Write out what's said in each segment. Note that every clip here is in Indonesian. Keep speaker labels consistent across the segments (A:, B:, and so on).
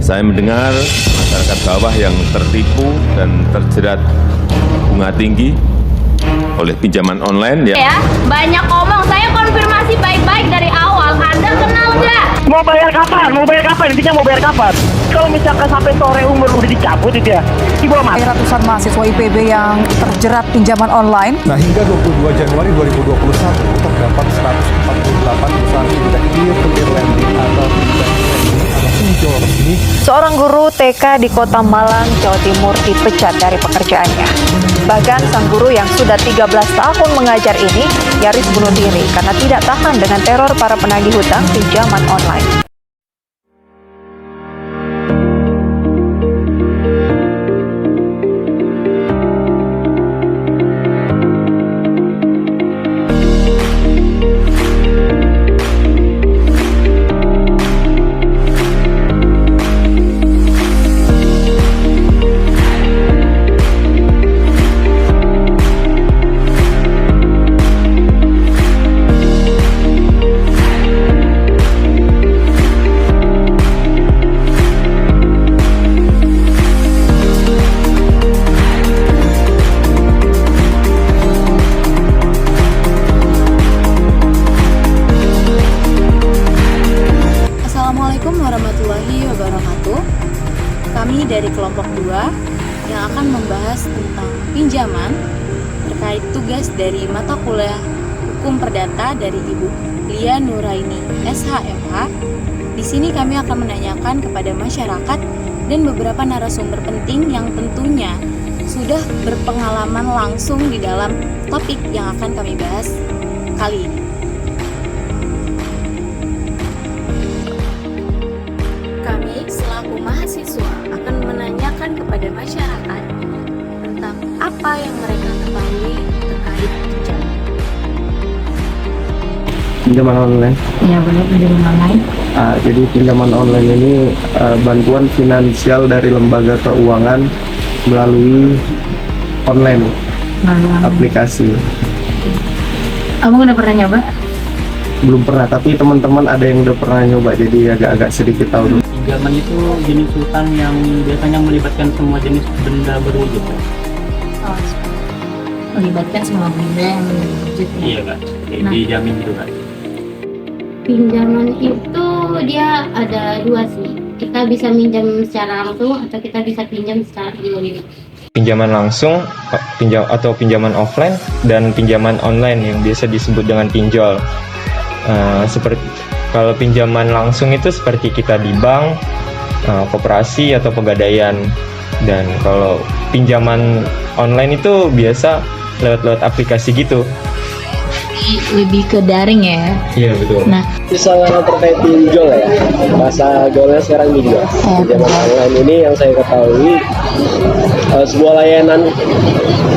A: Saya mendengar masyarakat bawah yang tertipu dan terjerat bunga tinggi oleh pinjaman online
B: Ya, banyak ngomong. Saya konfirmasi baik-baik dari awal. Anda kenal nggak?
C: Mau bayar kapan? Mau bayar kapan? Intinya mau bayar kapan? Kalau misalkan sampai sore umur udah dicabut itu ya, di bawah mas.
D: Ratusan mahasiswa IPB yang terjerat pinjaman online.
E: Nah, hingga 22 Januari 2021 terdapat 148 perusahaan fintech peer-to-peer lending atau fintech lending atau pinjol resmi.
D: Seorang guru TK di Kota Malang, Jawa Timur dipecat dari pekerjaannya. Bahkan sang guru yang sudah 13 tahun mengajar ini nyaris bunuh diri karena tidak tahan dengan teror para penagih hutang pinjaman online.
F: Assalamualaikum warahmatullahi wabarakatuh. Kami dari kelompok 2 yang akan membahas tentang pinjaman terkait tugas dari mata kuliah Hukum Perdata dari Ibu Lia Nuraini SHMH. Di sini kami akan menanyakan kepada masyarakat dan beberapa narasumber penting yang tentunya sudah berpengalaman langsung di dalam topik yang akan kami bahas kali ini. Kami selaku mahasiswa akan menanyakan kepada masyarakat tentang apa yang mereka ketahui terkait pinjaman.
G: Pinjaman online.
F: Ya, benar, pinjaman online.
G: Jadi pinjaman online ini bantuan finansial dari lembaga keuangan melalui online aplikasi.
F: Kamu udah pernah nyoba?
G: Belum pernah, tapi teman-teman ada yang udah pernah nyoba, jadi agak-agak sedikit tahu dulu.
H: Pinjaman itu jenis utang yang biasanya melibatkan semua jenis benda berwujud.
F: Oh, melibatkan semua benda yang berwujud.
H: Iya kak, dijamin gitu kak.
I: Pinjaman itu dia ada dua sih. Kita bisa minjam secara langsung atau kita bisa pinjam secara online.
J: Pinjaman langsung atau pinjaman offline dan pinjaman online yang biasa disebut dengan pinjol. Seperti kalau pinjaman langsung itu seperti kita di bank, koperasi atau pegadaian, dan kalau pinjaman online itu biasa lewat aplikasi gitu.
F: Lebih ke daring ya.
J: Iya betul.
F: Nah,
K: misalnya terkait pinjol ya, bahasa gaulnya sekarang pinjol. Pinjaman online ini yang saya ketahui sebuah layanan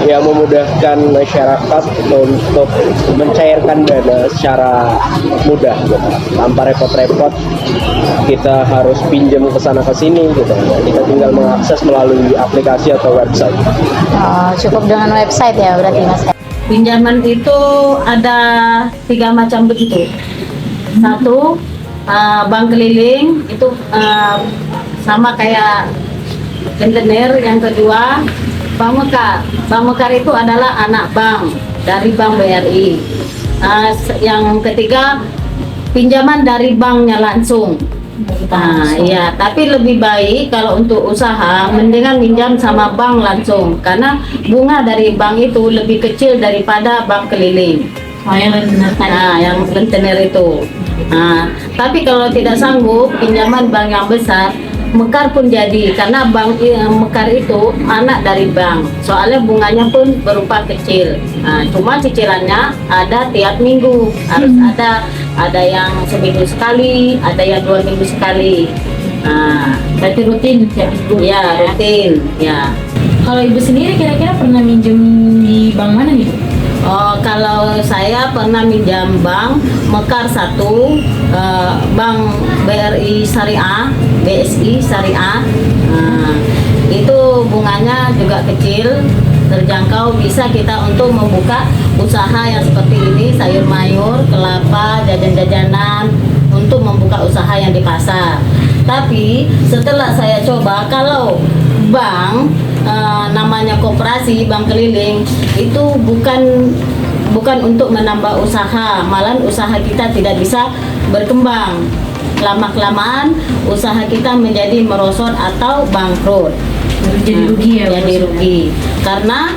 K: yang memudahkan masyarakat untuk mencairkan dana secara mudah gitu. Tanpa repot-repot kita harus pinjam ke sana ke sini gitu. Kita tinggal mengakses melalui aplikasi atau website.
I: Cukup dengan website ya berarti mas.
L: Pinjaman itu ada 3 macam begitu. Satu, bank keliling itu sama kayak rentenir. Yang kedua, bank mekar. Bank mekar itu adalah anak bank dari Bank BRI. Yang ketiga, pinjaman dari banknya langsung. Iya, tapi lebih baik kalau untuk usaha mendingan minjam sama bank langsung karena bunga dari bank itu lebih kecil daripada bank keliling. Yang rentenir itu. Tapi kalau tidak sanggup pinjaman bank yang besar, mekar pun jadi karena bank mekar itu anak dari bank. Soalnya bunganya pun berupa kecil. Cuma cicilannya ada tiap minggu, harus ada yang seminggu sekali, ada yang 2 minggu sekali.
F: berarti rutin ya?
L: Ya, rutin. Ya.
F: Kalau ibu sendiri kira-kira pernah minjem di bank mana nih?
L: Oh, kalau saya pernah minjam bank Mekar 1, bank BRI Syariah, BSI Syariah. Itu bunganya juga kecil, terjangkau, bisa kita untuk membuka usaha yang seperti ini, sayur mayur, kelapa, jajan-jajanan, untuk membuka usaha yang di pasar. Tapi setelah saya coba, kalau bank namanya koperasi, bank keliling itu bukan untuk menambah usaha, malah usaha kita tidak bisa berkembang. Lama-kelamaan usaha kita menjadi merosot atau bangkrut.
F: Jadi rugi ya?
L: Jadi rugi. Karena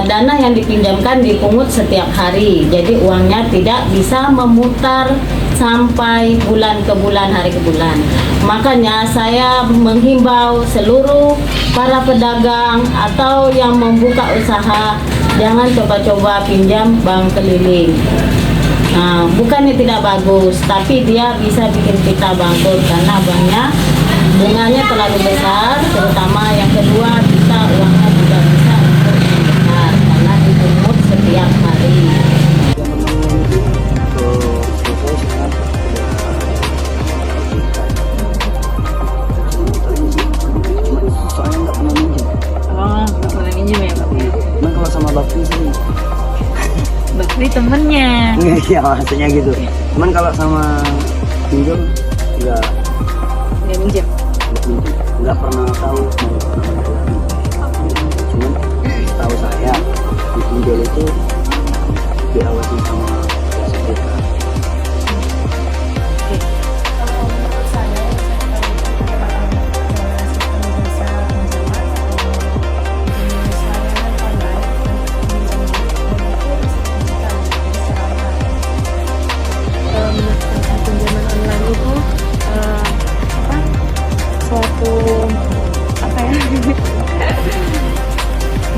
L: dana yang dipinjamkan dipungut setiap hari. Jadi uangnya tidak bisa memutar sampai bulan ke bulan, hari ke bulan. Makanya saya menghimbau seluruh para pedagang atau yang membuka usaha, jangan coba-coba pinjam bank keliling. Nah, bukannya tidak bagus, tapi dia bisa bikin kita bangkrut karena bunganya terlalu besar, terutama yang kedua kita uangnya juga bisa untuk besar karena dipungut setiap hari.
F: Oh, nggak pernah minjem ya?
C: Emang kalau sama Bakti sih?
F: Bakti temennya.
C: Iya maksudnya gitu. Cuman kalau sama pinjam nggak
F: minjem.
C: Nggak pernah tahu. Cuman tahu saya di pinjol itu diawasi sama SPK.
D: Pinjaman online itu suatu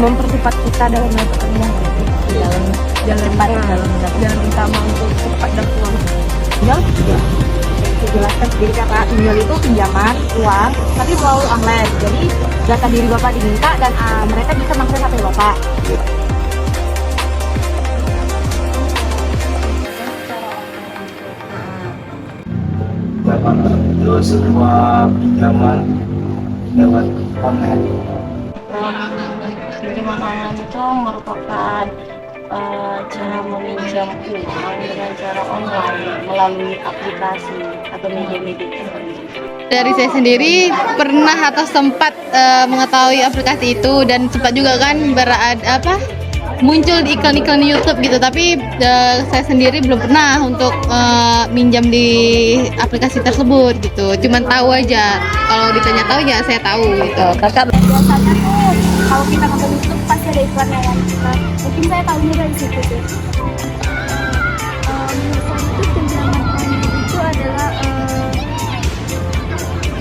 D: mempercepat kita dalam melakukan uang, dalam jalan utama untuk cepat dapat uang. Pinjol dijelaskan sendiri karena pinjol itu pinjaman uang tapi melalui online. Jadi data diri Bapak diminta dan mereka bisa mengakses HP Bapak.
G: Terus semua pinjaman lewat online.
F: Pinjaman online itu merupakan cara meminjam uang dengan cara online melalui aplikasi atau media-media.
B: Dari saya sendiri pernah atau sempat mengetahui aplikasi itu dan sempat juga kan muncul di iklan-iklan YouTube gitu, tapi saya sendiri belum pernah untuk minjam di aplikasi tersebut gitu. Cuman tahu aja, kalau ditanya tahu ya saya tahu gitu.
D: Kakak biasanya tuh kalau kita nonton YouTube pasti ada iklannya kan. Mungkin saya tahunya dari situ sih. Menurut saya pinjaman online itu adalah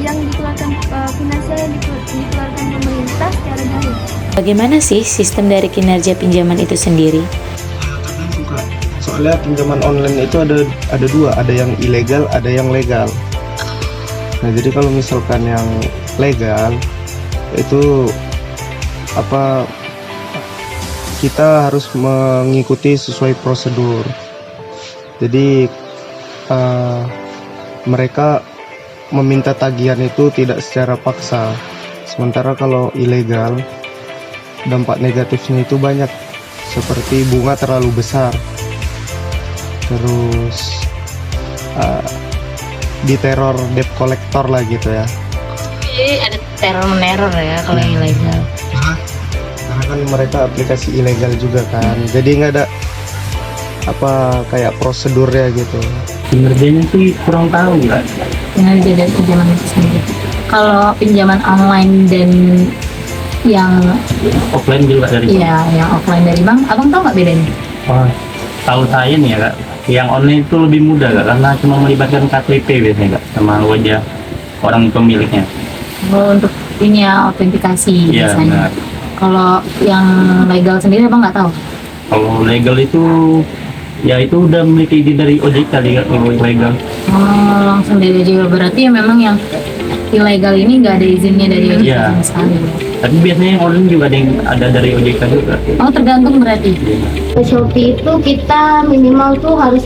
D: yang dikeluarkan finansial yang dikeluarkan pemerintah secara daring.
F: Bagaimana sih sistem dari kinerja pinjaman itu sendiri?
G: Tergantung Kak. Soalnya pinjaman online itu ada dua, ada yang ilegal, ada yang legal. Nah jadi kalau misalkan yang legal itu kita harus mengikuti sesuai prosedur. Jadi mereka meminta tagihan itu tidak secara paksa. Sementara kalau ilegal, dampak negatifnya itu banyak, seperti bunga terlalu besar, terus diteror debt collector lah gitu ya.
F: Jadi ada teror-meneror ya kalau yang ilegal.
G: Karena kan mereka aplikasi ilegal juga kan, jadi nggak ada kayak prosedurnya gitu.
H: Kinerjanya sih kurang tahu nggak.
F: Kinerja dari pinjaman itu sendiri. Kalau pinjaman online dan yang
H: Offline juga dari
F: iya, yang offline dari bank, abang tahu nggak bedanya?
H: Wah, tahu saya nih ya Kak, yang online itu lebih mudah Kak, karena cuma melibatkan KTP biasanya Kak, sama wajah orang pemiliknya.
F: Oh, untuk ini ya, autentikasi
H: Iya,
F: biasanya.
H: benar.
F: Kalau yang legal sendiri abang nggak tahu?
H: Kalau legal itu ya itu udah memiliki izin dari OJK kali Kak, kalau legal.
F: Oh, langsung dari OJK, berarti ya memang yang ilegal ini nggak ada izinnya dari OJK
H: Iya.
F: sama sekali.
H: Tapi biasanya yang online juga ada dari OJK juga.
F: Oh, tergantung berarti.
I: Shopee itu kita minimal tuh harus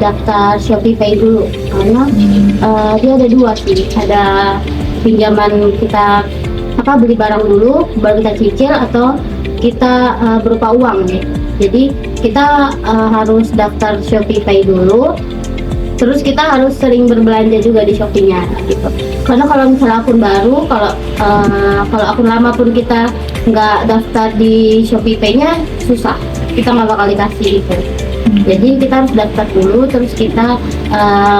I: daftar Shopee Pay dulu karena dia ada dua sih, ada pinjaman kita beli barang dulu baru kita cicil atau kita berupa uang nih. Jadi kita harus daftar Shopee Pay dulu. Terus kita harus sering berbelanja juga di Shopee-nya gitu. Karena kalau misalnya akun baru, kalau akun lama pun kita nggak daftar di Shopee Pay-nya susah. Kita nggak bakal dikasih gitu. Jadi kita harus daftar dulu, terus kita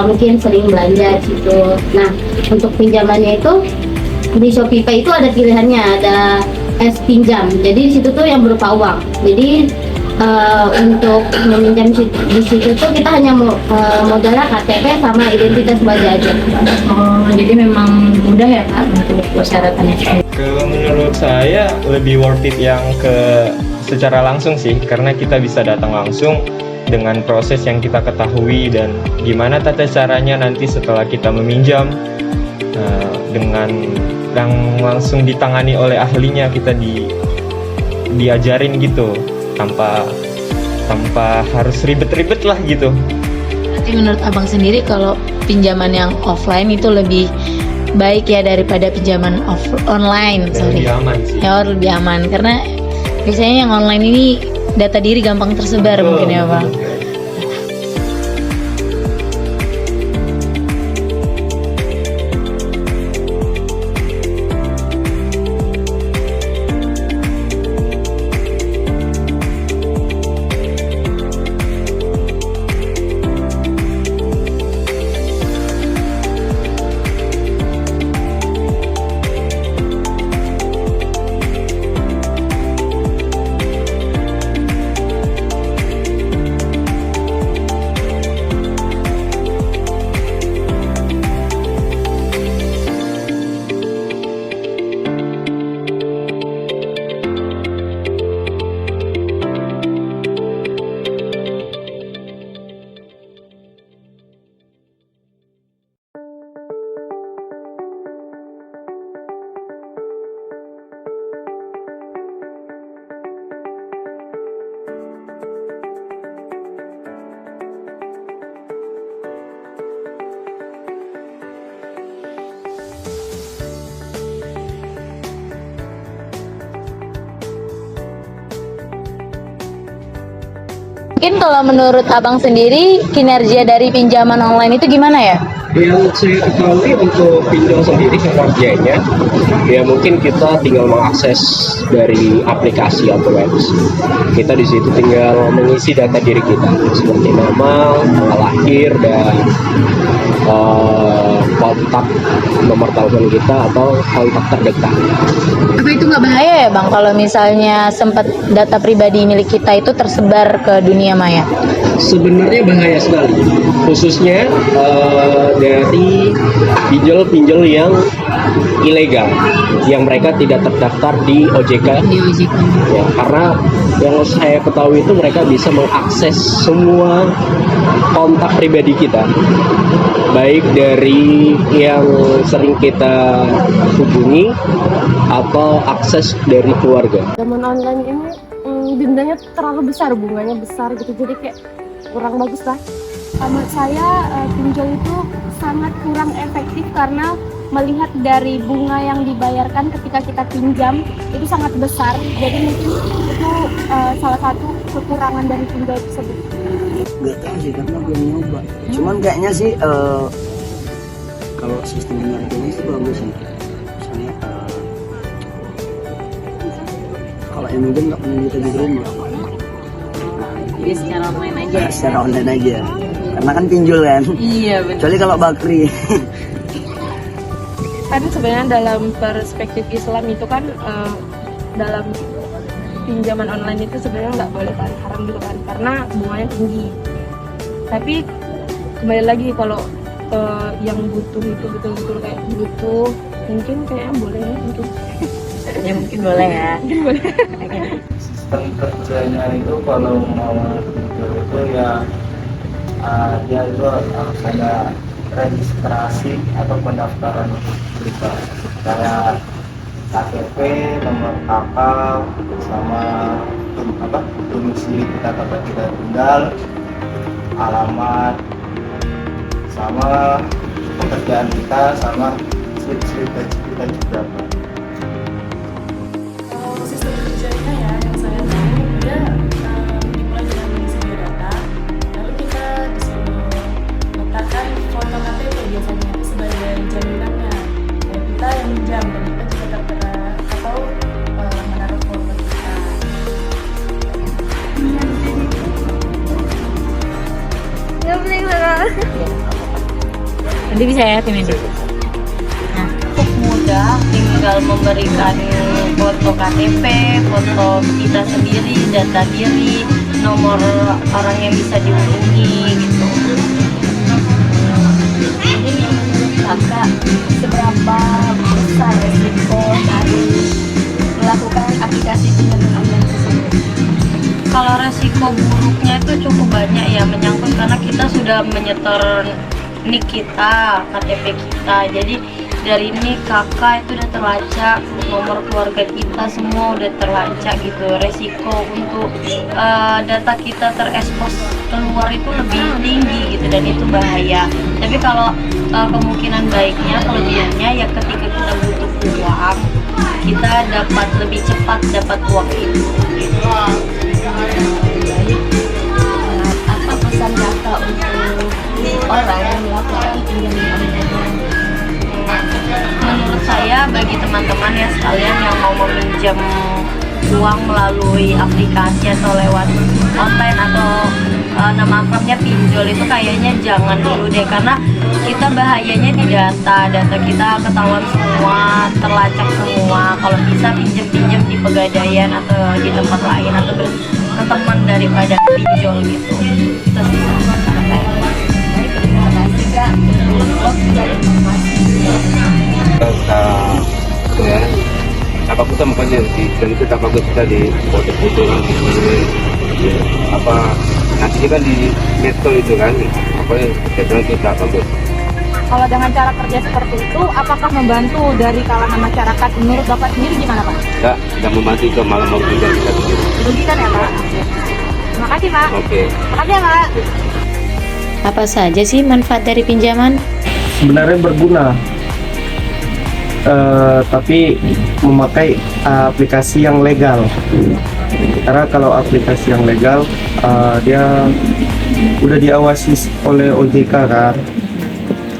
I: mungkin sering belanja di situ. Nah, untuk pinjamannya itu di Shopee Pay itu ada pilihannya, ada pinjam. Jadi di situ tuh yang berupa uang. Jadi untuk meminjam di situ tuh kita hanya modalnya KTP sama identitas wajah aja.
F: Oh, jadi memang mudah ya Kak untuk persyaratannya?
J: Kalau menurut saya lebih worth it yang secara langsung sih, karena kita bisa datang langsung dengan proses yang kita ketahui dan gimana tata caranya nanti setelah kita meminjam, dengan yang langsung ditangani oleh ahlinya, kita diajarin gitu tanpa harus ribet-ribet lah gitu.
F: Berarti menurut abang sendiri kalau pinjaman yang offline itu lebih baik ya daripada pinjaman online?
J: Lebih aman sih.
F: Ya lebih aman karena biasanya yang online ini data diri gampang tersebar mungkin ya bang. Mungkin kalau menurut abang sendiri kinerja dari pinjaman online itu gimana ya?
K: Yang saya ketahui untuk pinjol sendiri kinerjanya, ya mungkin kita tinggal mengakses dari aplikasi atau website. Kita di situ tinggal mengisi data diri kita seperti nama, tanggal lahir dan kontak nomor telepon kita atau kontak terdekat.
F: Apa itu nggak bahaya ya bang kalau misalnya sempat data pribadi milik kita itu tersebar ke dunia maya?
K: Sebenarnya bahaya sekali, khususnya dari pinjol-pinjol yang ilegal, yang mereka tidak terdaftar di OJK. Ya, karena yang saya ketahui itu mereka bisa mengakses semua kontak pribadi kita, baik dari yang sering kita hubungi atau akses dari keluarga.
M: Zaman online ini dendanya terlalu besar, bunganya besar gitu, jadi kayak kurang bagus lah. Menurut saya pinjol itu sangat kurang efektif karena melihat dari bunga yang dibayarkan ketika kita pinjam itu sangat besar, jadi mungkin itu salah satu kekurangan dari pinjol tersebut.
N: Nggak tahu sih karena belum nyoba, cuman kayaknya sih kalau sistem pengertiannya itu bagus sih. Misalnya kalau yang minjem nggak punya duit di rumah,
F: Jadi secara online aja.
N: Secara online aja. Karena kan pinjol kan.
F: Iya betul.
N: Kecuali kalau bakri.
M: Kan sebenarnya dalam perspektif Islam itu kan dalam pinjaman online itu sebenarnya nggak boleh kan, haram gitu kan, karena bunganya tinggi. Tapi kembali lagi kalau yang butuh itu betul-betul kayak butuh, mungkin kayaknya boleh ya mungkin.
F: Ya mungkin boleh ya.
M: Mungkin boleh.
O: Sistem kerjanya itu kalau mau pinjol itu ya dia itu harus ada registrasi atau pendaftaran berita kayak KTP, nomor KK, sama domisili kita tempat kita tinggal, alamat, sama pekerjaan kita, sama slip-slip gaji kita juga.
P: Kalau sistem kerjanya ya yang saya tahu dia dimulai dengan mengisi data, lalu kita disuruh letakkan
L: Nanti bisa ya tim ini. Cukup mudah, tinggal memberikan foto KTP, foto kita sendiri, data diri, nomor orang yang bisa dihubungi gitu. Jadi kakak, seberapa besar resiko dari melakukan aplikasi pinjaman online tersebut? Kalau resiko buruknya itu cukup banyak ya, menyangkut karena kita sudah menyetor NIK kita, KTP kita. Jadi dari NIK kakak itu udah terlacak, nomor keluarga kita semua udah terlacak gitu. Resiko untuk data kita terekspos keluar itu lebih tinggi gitu, dan itu bahaya. Tapi kalau kemungkinan baiknya, kelebihannya ya ketika kita butuh uang, kita dapat lebih cepat dapat uang itu.
F: Apa pesan kakak untuk orang yang melakukan pinjaman online?
L: Menurut saya, bagi teman-teman ya sekalian yang mau meminjam uang melalui aplikasi atau lewat online atau nama akrabnya pinjol, itu kayaknya jangan dulu deh, karena kita bahayanya di data kita ketahuan semua, terlacak semua. Kalau bisa pinjam di Pegadaian atau di tempat lain, atau ke teman daripada pinjol gitu. Itu sih saran saya.
F: Baik, terima kasih kak untuk dari informasi.
Q: Apa kita makanya dan itu tak bagus kita di foto-foto apa nanti kan di metode itu kan apa yang itu tak bagus.
D: Kalau dengan cara kerja seperti itu, apakah membantu dari kalangan masyarakat? Menurut Bapak sendiri gimana Pak?
Q: Tidak membantu, itu malah merugikan kita sendiri.
D: Merugikan ya Pak? Terima kasih Pak.
Q: Oke.
D: Terima kasih ya Pak.
R: Apa saja sih manfaat dari pinjaman?
G: Sebenarnya berguna, tapi memakai aplikasi yang legal. Karena kalau aplikasi yang legal, dia udah diawasi oleh OJK kan,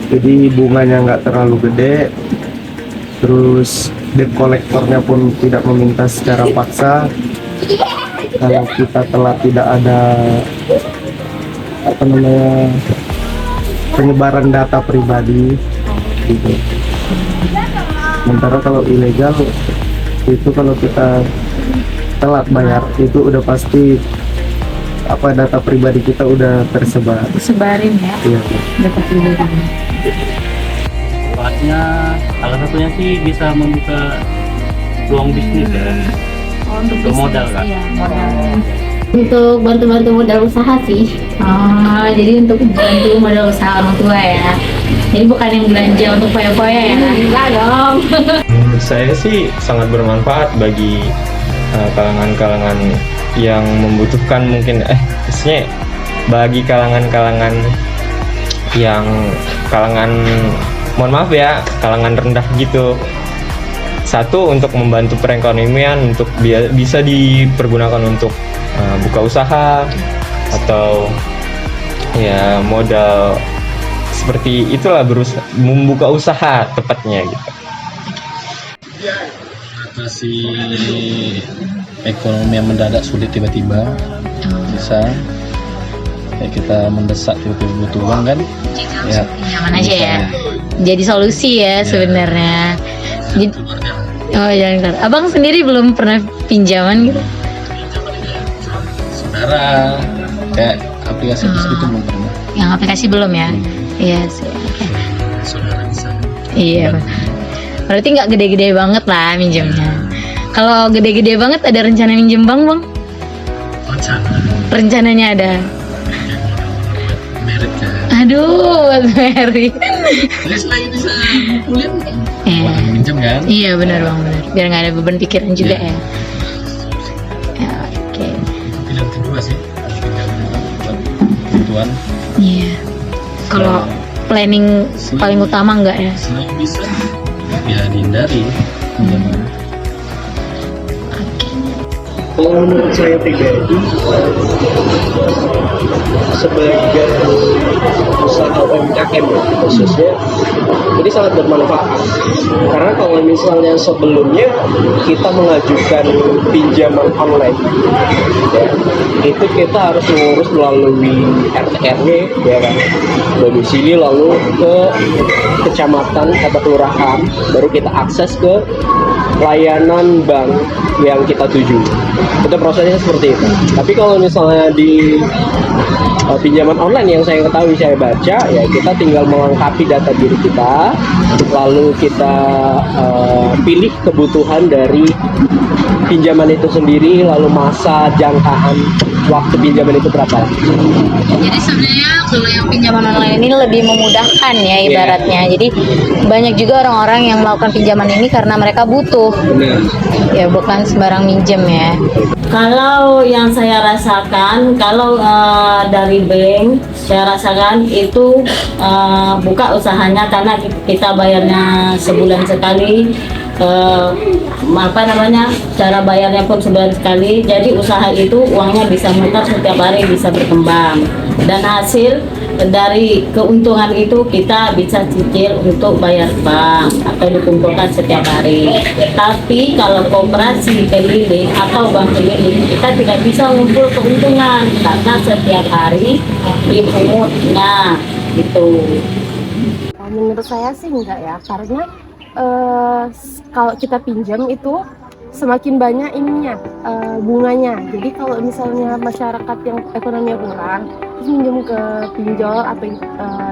G: jadi bunganya nggak terlalu gede, terus debt kolektornya pun tidak meminta secara paksa. Kalau kita telah tidak ada penyebaran data pribadi gitu. Sementara kalau ilegal itu, kalau kita telat bayar itu udah pasti data pribadi kita udah tersebar.
R: Sebarin ya.
G: Iya.
R: Data pribadi.
H: Manfaatnya salah satunya sih bisa membuka peluang bisnis ya. Untuk modal kan.
R: Iya, modal.
I: Untuk bantu-bantu modal usaha sih.
R: Oh, jadi untuk bantu modal usaha orang tua ya. Jadi bukan yang belanja untuk foya-foya ya? Enggak dong.
J: Menurut saya sih sangat bermanfaat bagi kalangan-kalangan yang membutuhkan, mungkin maksudnya bagi kalangan-kalangan yang mohon maaf ya, kalangan rendah gitu. Satu, untuk membantu perekonomian, untuk bisa dipergunakan untuk buka usaha atau ya modal seperti itulah, membuka usaha tepatnya gitu.
S: Atasi ekonomi yang mendadak sulit tiba-tiba, bisa kayak kita mendesak tiba-tiba butuh uang kan ya,
R: Nyaman aja ya. Jadi solusi ya sebenarnya. Oh jangan. Abang sendiri belum pernah pinjaman gitu?
S: saudara kayak aplikasi itu belum pernah.
R: Yang aplikasi belum ya? Iya sih.
S: Saudara bisa.
R: Iya. Berarti nggak gede-gede banget lah minjemnya. Kalau gede-gede banget ada rencana minjem bank bang? Rencananya ada.
S: Merit kan.
R: Aduh, buat merit.
S: Terus lagi bisa kuliah minjem kan?
R: Iya benar bang, benar. Biar nggak ada beban pikiran juga ya. Ya oke.
S: Itu pilihan kedua sih. Pilihan buat kebutuhan.
R: Iya. Kalau planning paling utama enggak ya?
S: Selain bisa ya dihindari pinjaman.
C: Kalau menurut saya pribadi, sebagai usaha UMKM khususnya, ini sangat bermanfaat. Karena kalau
K: kalau misalnya sebelumnya kita mengajukan pinjaman online, ya, itu kita harus mengurus melalui RT RW, ya kan, domisili, lalu ke kecamatan atau kelurahan, baru kita akses ke layanan bank yang kita tuju. Itu prosesnya seperti itu. Tapi kalau misalnya di pinjaman online yang saya ketahui, saya baca, ya kita tinggal melengkapi data diri kita, lalu kita pilih kebutuhan dari pinjaman itu sendiri, lalu masa jangkaan waktu pinjaman itu berapa.
R: Jadi sebenarnya kalau yang pinjaman online ini lebih memudahkan ya ibaratnya. Jadi banyak juga orang-orang yang melakukan pinjaman ini karena mereka butuh.
K: Benar.
R: Ya bukan sembarang minjem ya.
L: Kalau yang saya rasakan, kalau dari bank, saya rasakan itu buka usahanya karena kita bayarnya sebulan sekali. Cara bayarnya pun sebulan sekali, jadi usaha itu uangnya bisa muter setiap hari, bisa berkembang, dan hasil dari keuntungan itu kita bisa cicil untuk bayar bank atau dikumpulkan setiap hari. Tapi kalau koperasi keliling atau bank keliling, kita tidak bisa ngumpul keuntungan karena setiap hari dipungutnya gitu.
M: Menurut saya sih enggak ya, karena kalau kita pinjam itu semakin banyak ininya bunganya. Jadi kalau misalnya masyarakat yang ekonominya kurang terus minjem ke pinjol atau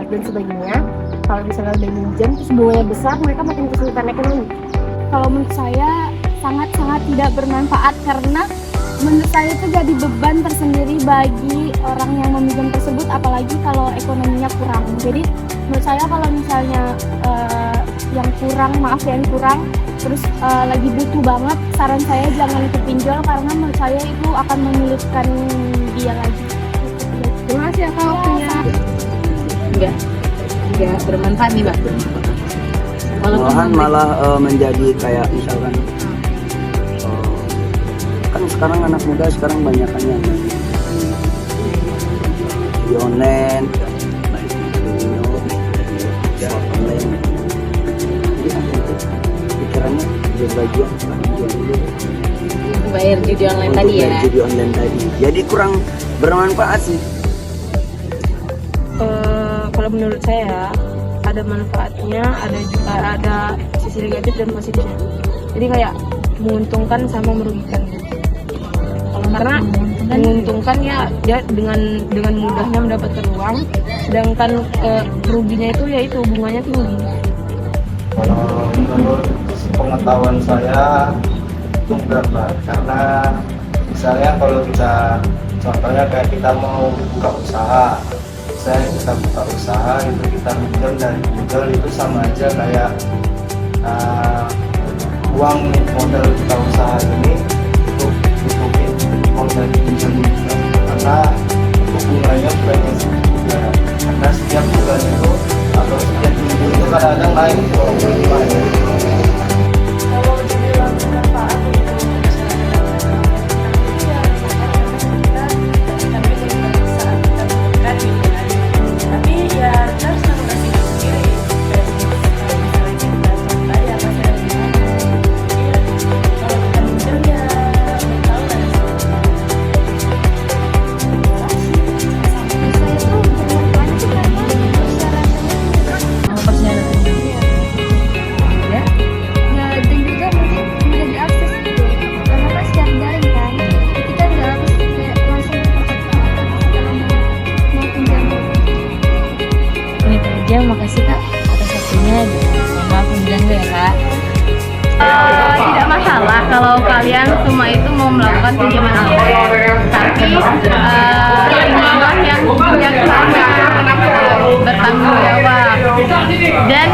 M: dan sebagainya, kalau misalnya udah minjem terus bunganya besar, mereka makin kesulitan ekonomi.
T: Kalau menurut saya sangat-sangat tidak bermanfaat, karena menurut saya itu jadi beban tersendiri bagi orang yang meminjam tersebut, apalagi kalau ekonominya kurang. Jadi menurut saya kalau misalnya yang kurang terus lagi butuh banget, saran saya jangan ke pinjol, karena menurut saya itu akan menyulitkan dia lagi. Terima kasih ya Kak waktunya.
F: Enggak bermanfaat nih Mbak.
N: Malahan malah menjadi kayak misalkan kan sekarang anak muda sekarang banyak kan yang di online, online. Pikirannya bagian
F: Bayar judi online tadi ya.
N: Judi online tadi. Jadi kurang bermanfaat sih.
M: Kalau menurut saya ada manfaatnya, ada juga ada sisi negatif dan positifnya. Jadi kayak menguntungkan sama merugikan. Karena menguntungkan ya dia dengan mudahnya mendapatkan uang, sedangkan ruginya itu yaitu bunganya tinggi.
O: Kalau menurut pengetahuan saya itu berapa? Karena misalnya kalau kita contohnya kayak kita mau buka usaha, kita buka usaha itu kita minjem dari pinjol, itu sama aja kayak uang modal kita usaha ini untuk ditutupin uang dari pinjol, karena bunganya banyak juga, karena setiap bulan itu atau setiap minggu itu kadang-kadang naik bunganya.
P: Kalau dibilang manfaat untuk tapi ya kita harus mengedukasi diri sendiri. Misalnya kita coba ya pasti ada gimana. Kalau kita minjem ya tahu lah.
T: Dan juga mungkin mudah diakses gitu, karena kan secara daring kan, kita nggak harus kayak langsung mau pinjam.
R: Ini aja, makasih Kak atas waktunya. Maaf mengganggu ya Kak.
B: Tidak masalah kalau kalian semua itu mau melakukan pinjaman online, tapi pinjaman yang bertanggung jawab, dan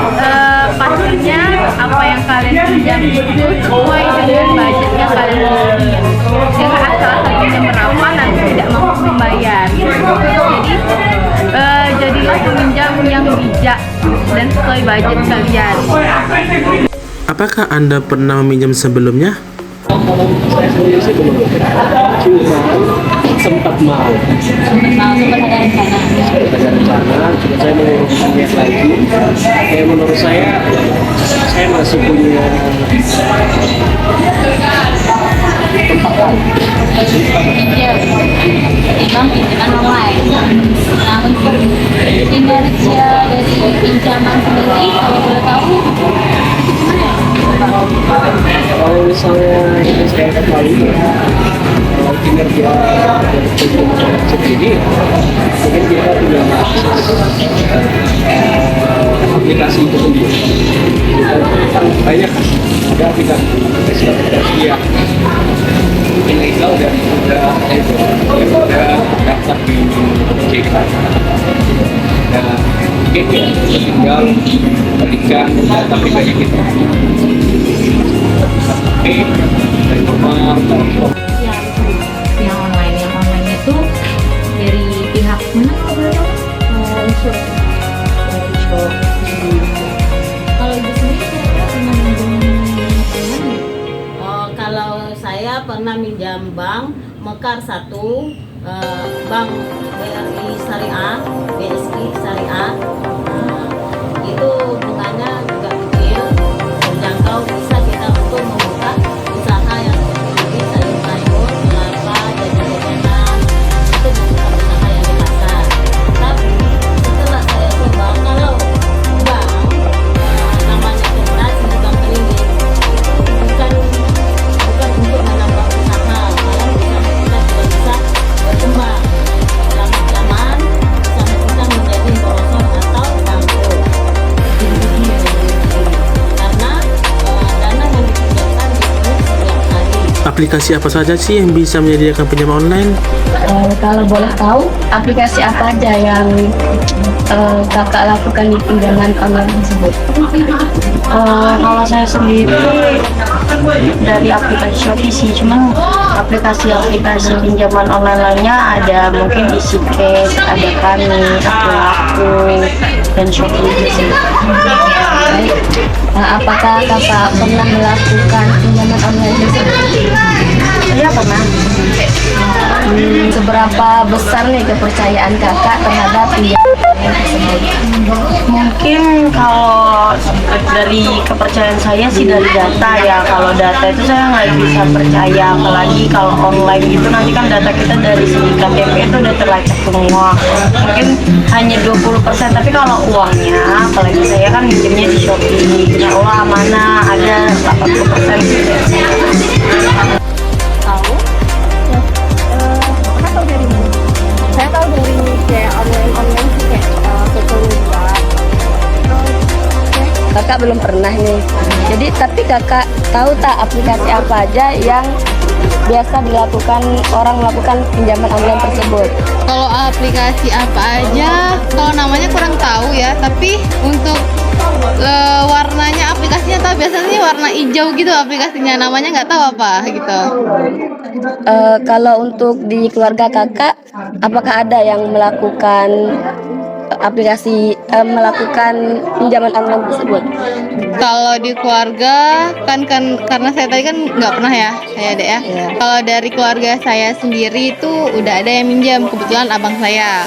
B: pastinya apa yang kalian pinjam itu sesuai dengan budget yang kalian miliki. Jangan asal-asal pinjam berapa nanti tidak mampu membayar. Jadi jadilah peminjam yang bijak dan sesuai budget kalian.
U: Apakah Anda pernah meminjam sebelumnya?
K: Kalau saya sendiri sih belum, cuma sempat mau ada rencana, cuma saya mau lihat lagi. Kayak menurut saya masih punya tempat lain.
L: Ketimbang pinjaman online. Nah, untuk kinerja dari pinjaman sendiri, kalau boleh tahu,
K: Kalau misalnya ini saya ketahui kalau kinerja dari pinjaman sendiri, mungkin kita tinggal mengakses aplikasi itu sendiri. Kan banyak ada aplikasi yang ilegal dan udah daftar di OJK. Dan mungkin ya tinggal berikan data pribadi kita. Oke, dari nomor
R: Yang online itu dari pihak mana kalau boleh tahu? Kalau ibu sendiri kira-kira pernah minjem online?
L: oh, kalau saya pernah minjam bank Mekar 1, bank BRI Syariah, BSI Syariah. Itu bunganya juga kecil, terjangkau, bisa kita untuk membuka usaha yang lebih sayur sayur, kelapa, jajan-jajanan, itu membuka usaha yang di pasar. Tapi setelah saya coba, kalau bank namanya koperasi di bank keliling, itu bukan untuk menambah usaha, malah usaha kita juga bisa berkembang. Lama-kelamaan usaha kita menjadi borosor atau bangkrut. Karena dana yang dipinjamkan dipungut setiap hari.
C: aplikasi apa saja sih yang bisa menyediakan pinjaman online?
I: Kalau boleh tahu, aplikasi apa aja yang kakak lakukan di pinjaman online tersebut?
F: Kalau saya sendiri dari aplikasi Shopee sih, cuma aplikasi pinjaman online lainnya ada mungkin EasyCash, ada Kami, Aku, dan Shopee gitu.
I: Baik. Apakah kakak pernah melakukan pinjaman online tersebut?
F: Saya pernah.
I: Seberapa besar nih kepercayaan kakak terhadap pinjaman online tersebut?
F: Mungkin kalau dari kepercayaan saya sih dari data ya. Kalau data itu saya nggak bisa percaya, apalagi kalau online gitu nanti kan data kita dari segi KTP itu udah terlacak semua. Mungkin hanya 20%, tapi kalau uangnya, apalagi saya kan minjemnya di Shopee, ya Allah amanah ada 80% gitu.
T: Tahu? Kakak tahu dari mana? Saya tahu dari kayak online sih, kayak social media.
I: Kakak belum pernah nih. Jadi tapi kakak tahu tak aplikasi apa aja yang biasa dilakukan orang melakukan pinjaman online tersebut?
B: Kalau aplikasi apa aja, kalau namanya kurang tahu ya. Tapi untuk warnanya aplikasinya tahu, biasanya warna hijau gitu aplikasinya. Namanya nggak tahu apa gitu.
I: Kalau untuk di keluarga kakak, apakah ada yang melakukan melakukan pinjaman online tersebut?
B: Kalau di keluarga kan karena saya tadi kan nggak pernah ya, saya deh ya. Kalau dari keluarga saya sendiri itu udah ada yang minjam, kebetulan abang saya.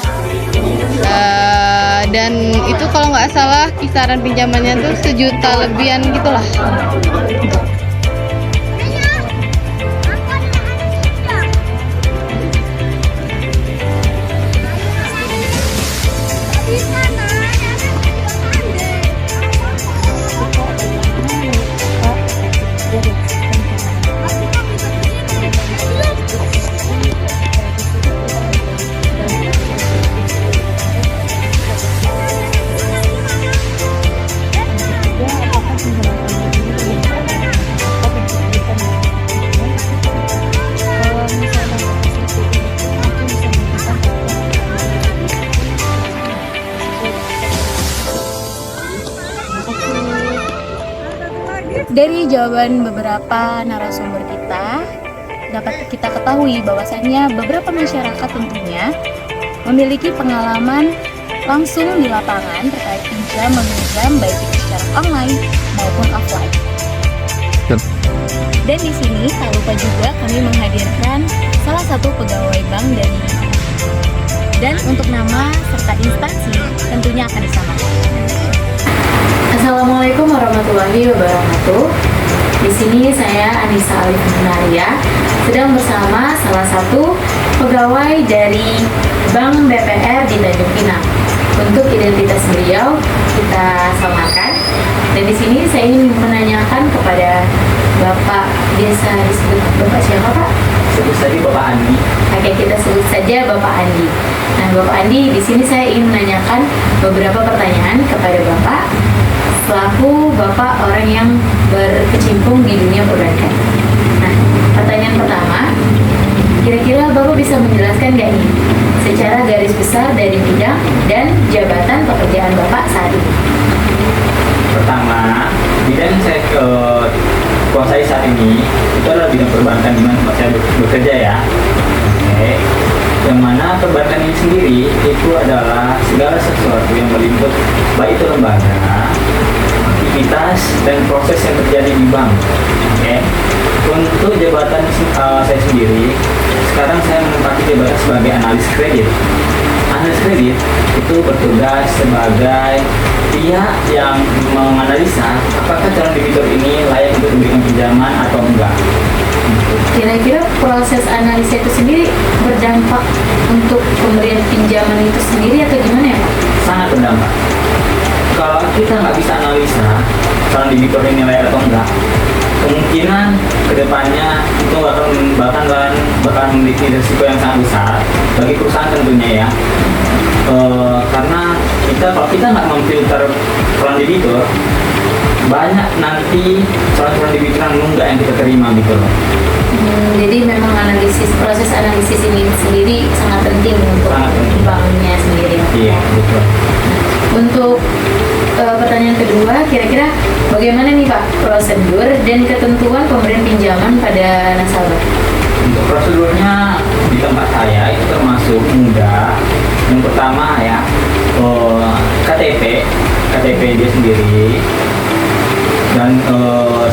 B: Dan itu kalau nggak salah kisaran pinjamannya tuh 1 juta lebihan gitulah.
F: Dari jawaban beberapa narasumber kita, dapat kita ketahui bahwasannya beberapa masyarakat tentunya memiliki pengalaman langsung di lapangan terkait pinjam meminjam baik itu secara online maupun offline. Dan di sini tak lupa juga kami menghadirkan salah satu pegawai bank dari dan untuk nama serta instansi tentunya akan disamakan.
L: Assalamualaikum warahmatullahi wabarakatuh. Di sini saya Anissa Alif Munaria sedang bersama salah satu pegawai dari Bank BPR di Tanjung Pinang. Untuk identitas beliau kita samakan. Dan di sini saya ingin menanyakan kepada Bapak, biasa disebut Bapak siapa Pak?
H: Sebut saja Bapak Andi.
L: Oke, kita sebut saja Bapak Andi. Nah, Bapak Andi, di sini saya ingin menanyakan beberapa pertanyaan kepada Bapak selaku Bapak orang yang berkecimpung di dunia perbankan. Nah, pertanyaan pertama, kira-kira Bapak bisa menjelaskan nggak nih secara garis besar dari bidang dan jabatan pekerjaan Bapak saat ini?
H: Pertama, bidang yang saya kuasai saat ini itu adalah bidang perbankan di mana tempat saya bekerja ya. Oke. Yang mana perbankan ini sendiri itu adalah segala sesuatu yang meliput baik itu lembaga, aktivitas dan proses yang terjadi di bank. Oke. Untuk jabatan saya sendiri, sekarang saya menempati jabatan sebagai analis kredit. Analis kredit itu bertugas sebagai pihak yang menganalisa apakah calon debitur ini layak untuk diberikan pinjaman atau enggak.
L: Kira-kira proses analisa itu sendiri berdampak untuk pemberian pinjaman itu sendiri atau gimana ya Pak?
H: Sangat berdampak. Kalau kita nggak bisa analisa calon debitur ini layak atau enggak, kemungkinan kedepannya itu bakal memiliki risiko yang sangat besar bagi perusahaan tentunya ya. Karena kalau kita nggak memfilter calon debitur, banyak nanti calon debitur yang nunggak yang kita terima gitu loh.
L: Jadi memang proses analisis ini sendiri sangat penting untuk banknya sendiri.
H: Iya betul.
L: Untuk pertanyaan kedua, kira-kira bagaimana nih Pak prosedur dan ketentuan pemberian pinjaman pada nasabah?
H: Untuk prosedurnya di tempat saya itu termasuk mudah. Yang pertama ya KTP dia sendiri dan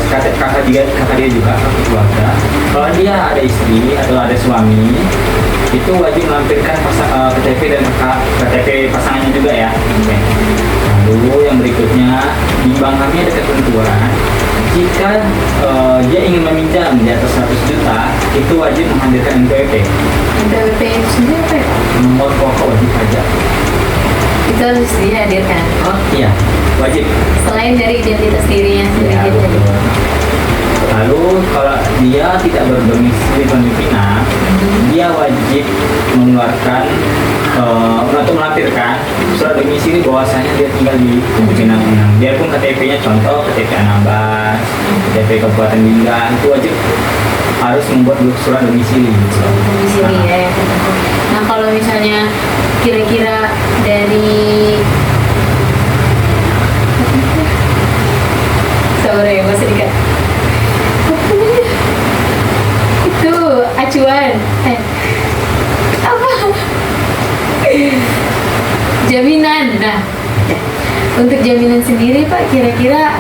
H: kakak dia juga kakak keluarga. Kalau dia ada istri atau ada suami itu wajib melampirkan KTP dan KTP pasangannya juga ya. Okay. Lalu yang berikutnya di bank kami ada ketentuan jika dia ingin meminjam di atas 100 juta itu wajib menghadirkan NPWP.
L: NPWP itu sendiri apa ya?
H: Nomor pokok wajib pajak.
L: Itu harus dihadirkan?
H: Oh iya, wajib.
L: Selain dari identitas dirinya sendiri.
H: Ya, betul. Lalu kalau dia tidak berdomisili di Tanjung Pinang, dia wajib mengeluarkan untuk melampirkan surat domisili bahwasanya dia tinggal di Tanjung Pinang. Biarpun KTP-nya contoh KTP Anambas, KTP Kabupaten Lingga itu wajib harus membuat surat domisili.
L: Domisili ya. Nah kalau misalnya kira-kira dari sabar ya Mas sedikit. Itu acuan apa jaminan. Nah untuk jaminan sendiri Pak, kira-kira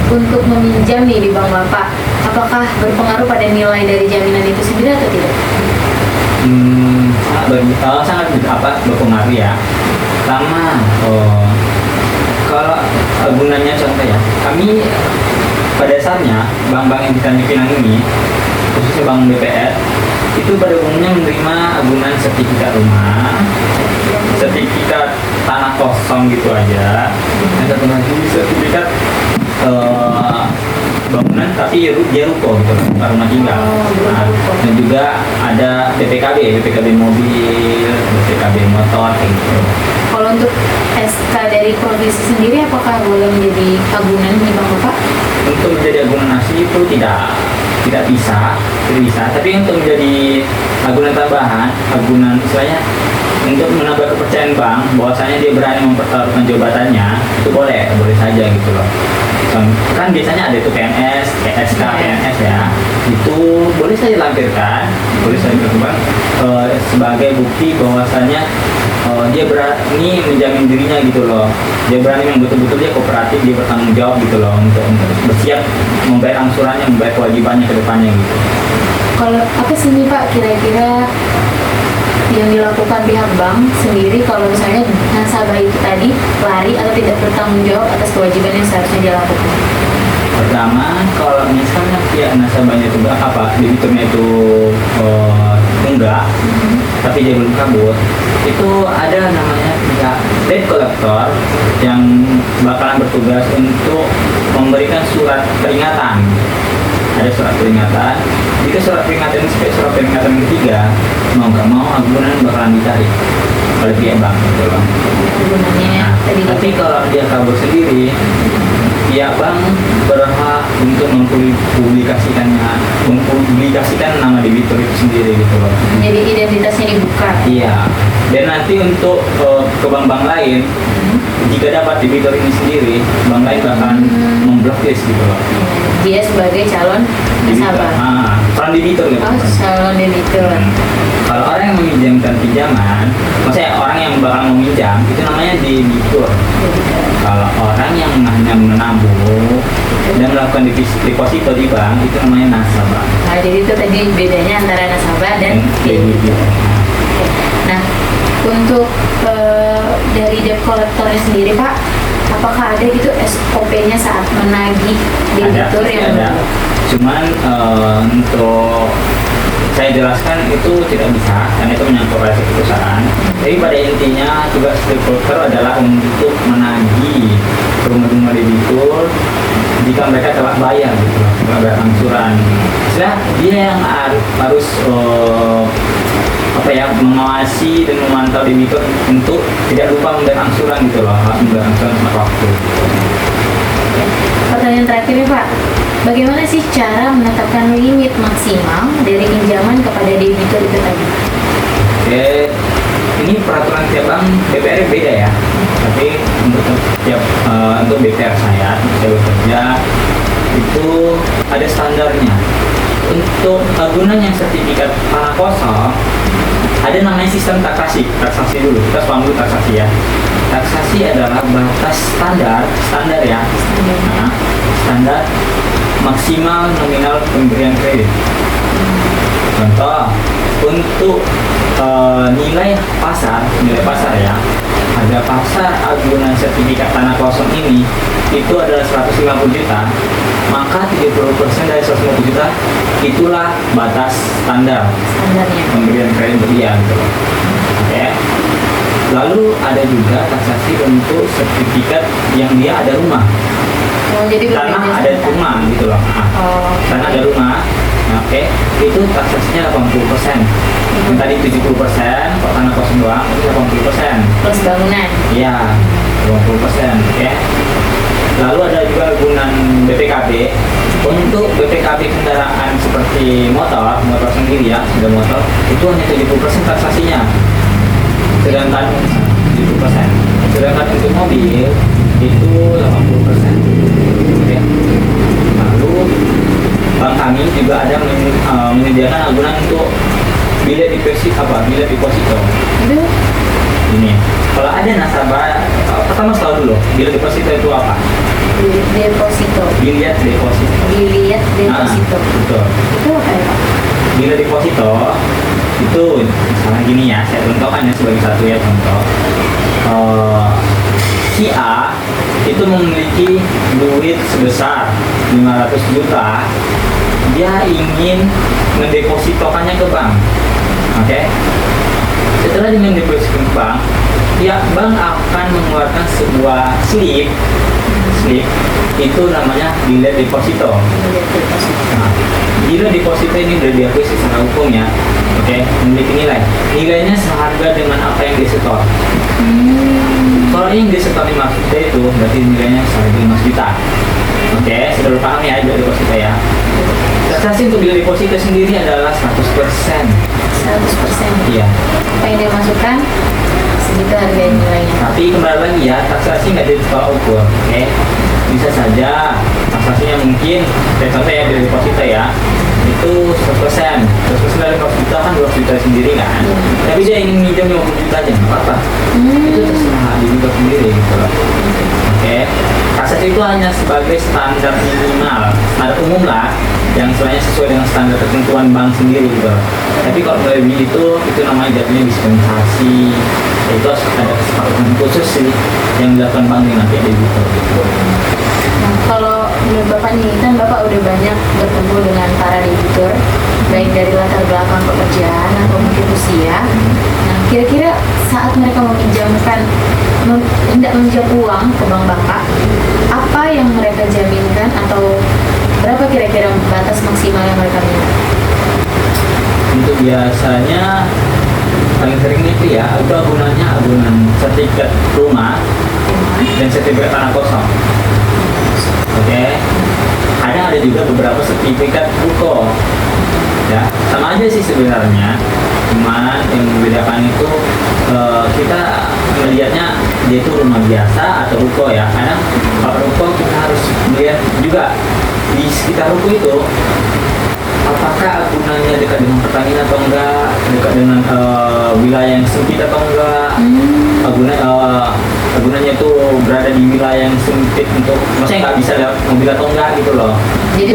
L: untuk meminjam nih di bank Bapak, apakah berpengaruh pada nilai dari jaminan itu sendiri atau tidak?
H: Sangat berpengaruh ya. Pertama, kalau gunanya contoh ya, kami pada dasarnya bank-bank yang di Tanjung Pinang ini, khususnya bank BPR, itu pada umumnya menerima agunan sertifikat rumah, sertifikat tanah kosong gitu aja, dan satu lagi sertifikat bangunan tapi dia ruko gitu, bukan rumah tinggal. Dan juga ada BPKB mobil, BPKB motor gitu.
L: Kalau untuk SK dari provinsi sendiri apakah boleh menjadi agunan di bank Bapak?
H: Untuk menjadi agunan asli itu tidak bisa. Tapi untuk menjadi agunan tambahan, agunan istilahnya untuk menambah kepercayaan bank bahwasanya dia berani mempertaruhkan jabatannya, itu boleh saja gitu loh. Kan biasanya ada itu PNS, SK, PNS ya, itu boleh saya lampirkan, sebagai bukti bahwasanya dia berani menjamin dirinya gitu loh. Dia berani yang betul-betul dia kooperatif, dia bertanggung jawab gitu loh untuk bersiap membayar angsurannya, membayar kewajibannya ke depannya gitu.
F: Kalau apa sih nih Pak kira-kira yang dilakukan pihak bank sendiri kalau misalnya nasabah itu tadi lari atau tidak bertanggung jawab atas kewajiban yang seharusnya dia lakukan?
H: Pertama, kalau misalnya pihak nasabahnya itu debiturnya itu enggak, tapi dia belum kabur, itu ada namanya pihak debt collector yang bakalan bertugas untuk memberikan surat peringatan. Ada surat peringatan. Jika surat peringatan ini sebagai surat peringatan ketiga, mau nggak mau agunan bakalan ditarik oleh pihak bank, gitu loh. Nah, tapi kalau dia kabur sendiri, pihak bank berhak untuk mempublikasikan nama debitur itu sendiri gitu loh.
F: Jadi identitasnya dibuka.
H: Iya. Dan nanti untuk ke bank-bank lain, jika dapat debitur ini sendiri, bank lain bakalan memblocklist gitu loh.
F: Dia sebagai calon nasabah.
H: Calon debitur gitu.
F: Oh, calon debitur.
H: Kalau orang yang meminjamkan pinjaman, maksudnya orang yang bakal meminjam, itu namanya debitur. Kalau orang yang hanya menabung dan melakukan deposito di bank, itu namanya nasabah.
F: Nah, jadi itu tadi bedanya antara nasabah dan debitur. Nah, untuk dari debt collectornya sendiri Pak, apakah ada gitu SOP-nya saat menagih debitur yang
H: ada. Cuman untuk saya jelaskan itu tidak bisa karena itu menyangkut rahasia perusahaan. Jadi pada intinya tugas debt collector adalah untuk menagih rumah-rumah debitur jika mereka telah bayar gitu, telah bayar angsuran. Setelah dia yang harus mengawasi dan memantau debitur untuk tidak lupa membayar angsuran gitu loh, harus membayar angsuran tepat waktu.
F: Pertanyaan terakhir nih Pak, bagaimana sih cara menetapkan limit maksimal dari pinjaman kepada debitur itu tadi?
H: Oke, ini peraturan tiap bank BPR beda ya. Tapi untuk BPR saya bekerja itu ada standarnya. Untuk gunanya sertifikat tanah kosong ada namanya sistem taksasi dulu. Kita paham dulu taksasi ya. Taksasi adalah batas standar ya. Nah, standar maksimal nominal pemberian kredit. Contoh, untuk nilai pasar ya, harga pasar agunan sertifikat tanah kosong ini itu adalah 150 juta, maka 30% dari 150 juta itulah batas standarnya pemberian kredit dia gitu. Oke. Lalu ada juga taksasi untuk sertifikat yang dia ada rumah. Tanah ada rumah gitu loh. Tanah ada rumah. Oke, itu taksasinya 80%. Yang tadi 70%, kalau tanah kosong doang itu 80%.
F: Plus bangunan.
H: Iya, 20%. Oke. Lalu ada juga agunan BPKB. Untuk BPKB kendaraan seperti motor sendiri ya, sudah motor, itu hanya 70% taksasinya. Sedangkan 70%. Sedangkan untuk mobil itu 80%. Oke. Lalu bank kami juga ada menyediakan agunan untuk bilet deposito. Ini. Kalau ada nasabah, pertama tahu dulu bilet deposito itu apa?
F: Bilet deposito.
H: Betul.
F: Itu apa ya Pak?
H: Bilet deposito itu misalnya gini ya, saya contohkan ya sebagai satu ya contoh. Si A itu memiliki duit sebesar 500 juta, dia ingin mendepositokannya ke bank. Oke. Setelah dia mendepositokan ke bank, pihak bank akan mengeluarkan sebuah slip itu namanya bilet deposito. Nah, bilet deposito ini sudah diakui secara hukum ya. Oke, memiliki nilainya seharga dengan apa yang disetor. Kalau yang disetor 5 juta itu berarti nilainya seharga 5 juta. Oke, sudah paham ya bilet deposito ya. Taksasi untuk bilet deposito sendiri adalah 100%.
F: 100%.
H: Iya.
F: Apa yang dia masukkan segitu harga nilainya.
H: Tapi kembali lagi ya, taksasi nggak ditolak ukur. Oke, bisa saja taksasinya mungkin, contoh ya bilet deposito ya, itu itu 100%. 100% dari 100 juta kan 200 juta sendiri kan. Tapi dia ingin minjam 50 juta aja, nggak apa-apa. Itu terserah diri sendiri gitu loh. Oke, kaset itu hanya sebagai standar minimal, standar umum lah, yang sebenarnya sesuai dengan standar ketentuan bank sendiri gitu loh. Tapi kalau melebihi itu namanya jatuhnya dispensasi. Itu harus ada kesepakatan khusus sih yang dilakukan bank dengan pihak debitur gitu.
F: Nah, kalau menurut Bapak nih, kan Bapak udah banyak bertemu dengan para debitur, baik dari latar belakang pekerjaan atau mungkin usia. Nah, kira-kira saat mereka hendak meminjam uang ke bank Bapak, apa yang mereka jaminkan atau berapa kira-kira batas maksimal yang mereka minta?
H: Untuk biasanya paling sering itu ya, itu agunan sertifikat rumah dan sertifikat tanah kosong. Oke, ada juga beberapa sertifikat ruko. Ya, sama aja sih sebenarnya. Cuman yang membedakan itu kita melihatnya dia itu rumah biasa atau ruko ya. Kadang kalau ruko kita harus melihat juga di sekitar ruko itu apakah agunannya dekat dengan Pertamina atau enggak, dekat dengan wilayah yang sempit atau enggak, agunannya itu berada di wilayah yang sempit untuk, maksudnya nggak bisa lewat mobil atau enggak gitu loh. Jadi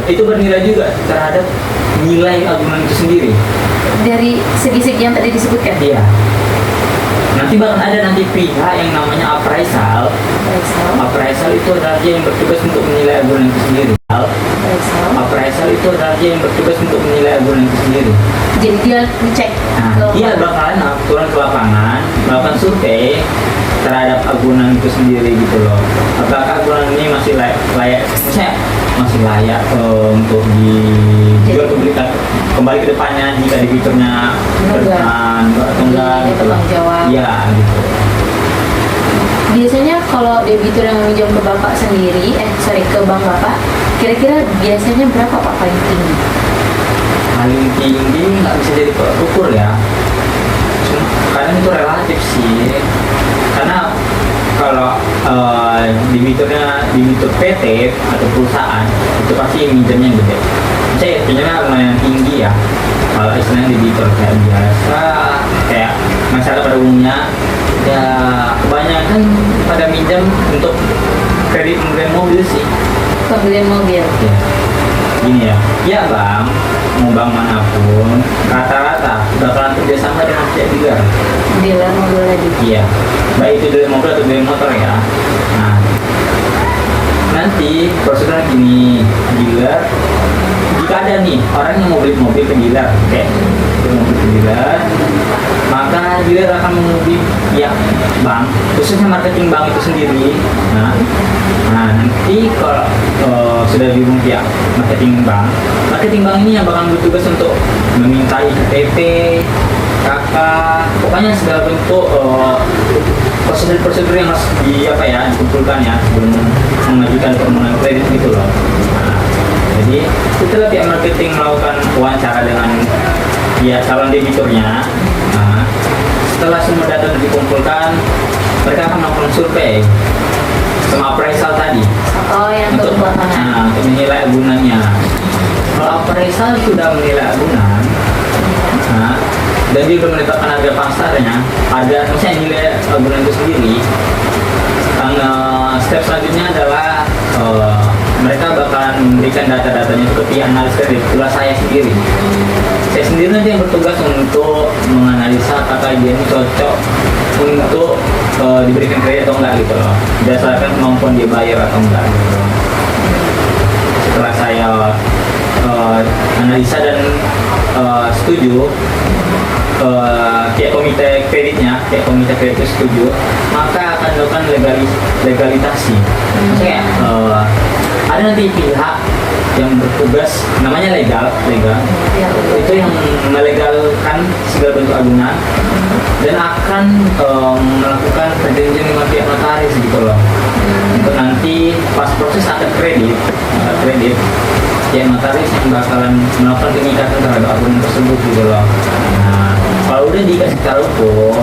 H: itu bernilai juga terhadap nilai agunan itu sendiri.
F: Dari segi-segi yang tadi disebutkan?
H: Iya. Nanti bahkan ada pihak yang namanya appraisal. Appraisal itu adalah dia yang bertugas untuk menilai agunan itu sendiri. Appraisal itu adalah dia yang bertugas untuk menilai agunan itu sendiri.
F: Jadi dia ngecek.
H: Dia bakalan turun ke lapangan, melakukan survei terhadap agunan itu sendiri gitu loh. Apakah agunan ini masih layak, misalnya masih layak untuk dijual kembali ke depannya jika debiturnya bertahan atau enggak gitu loh. Iya gitu.
F: Biasanya kalau debitur yang meminjam ke Bapak sendiri, ke bank Bapak, kira-kira biasanya berapa Pak paling tinggi?
H: Paling tinggi nggak bisa jadi tolak ukur ya. Kadang itu relatif sih. Karena kalau debitur PT atau perusahaan itu pasti minjamnya gede. Saya pinjamnya lumayan tinggi ya. Kalau istilahnya debitur kayak biasa, kayak masyarakat pada umumnya, ya kebanyakan pada minjam untuk kredit pembelian mobil sih.
F: Pembelian mobil.
H: Ya. Gini ya bang, mau bank manapun, rata-rata bakalan kerjasama dengan pihak dealer.
F: Dealer mobil lagi.
H: Iya, baik itu dealer mobil atau dealer motor ya. Nah, nanti prosedurnya gini, dealer, jika ada nih orang yang mau beli mobil ke dealer, maka dealer akan menghubungi pihak bank, khususnya marketing bank itu sendiri. Nah nanti kalau sudah dihubungi pihak marketing bank ini yang bakal bertugas untuk memintai KTP, KK, pokoknya segala bentuk prosedur-prosedur yang harus dikumpulkan ya sebelum mengajukan permohonan kredit gitu loh. Nah, jadi setelah pihak marketing melakukan wawancara dengan pihak calon debiturnya, nah, setelah semua data dikumpulkan, mereka akan melakukan survei sama appraisal tadi. Untuk menilai agunannya. Kalau appraisal sudah menilai agunan, nah, dan dia sudah menetapkan harga pasarnya, misalnya nilai agunan itu sendiri. Step selanjutnya adalah mereka bakalan memberikan data-datanya ke pihak analis kredit, itulah saya sendiri. Saya sendiri nanti yang bertugas untuk menganalisa apakah dia ini cocok untuk diberikan kredit atau enggak gitu loh, berdasarkan kemampuan dia bayar atau enggak gitu loh. Setelah saya analisa dan setuju, pihak komite kreditnya, pihak komite kredit itu setuju, maka akan dilakukan legalisasi. Maksudnya ada nanti pihak yang bertugas, namanya legal itu yang melegalkan segala bentuk agunan dan akan melakukan perjanjian dengan pihak notaris gitu loh. Untuk nanti pas proses akad kredit pihak notaris yang bakalan melakukan pengikatan terhadap agunan tersebut gitu loh. Nah, kalau udah dikasih secara hukum,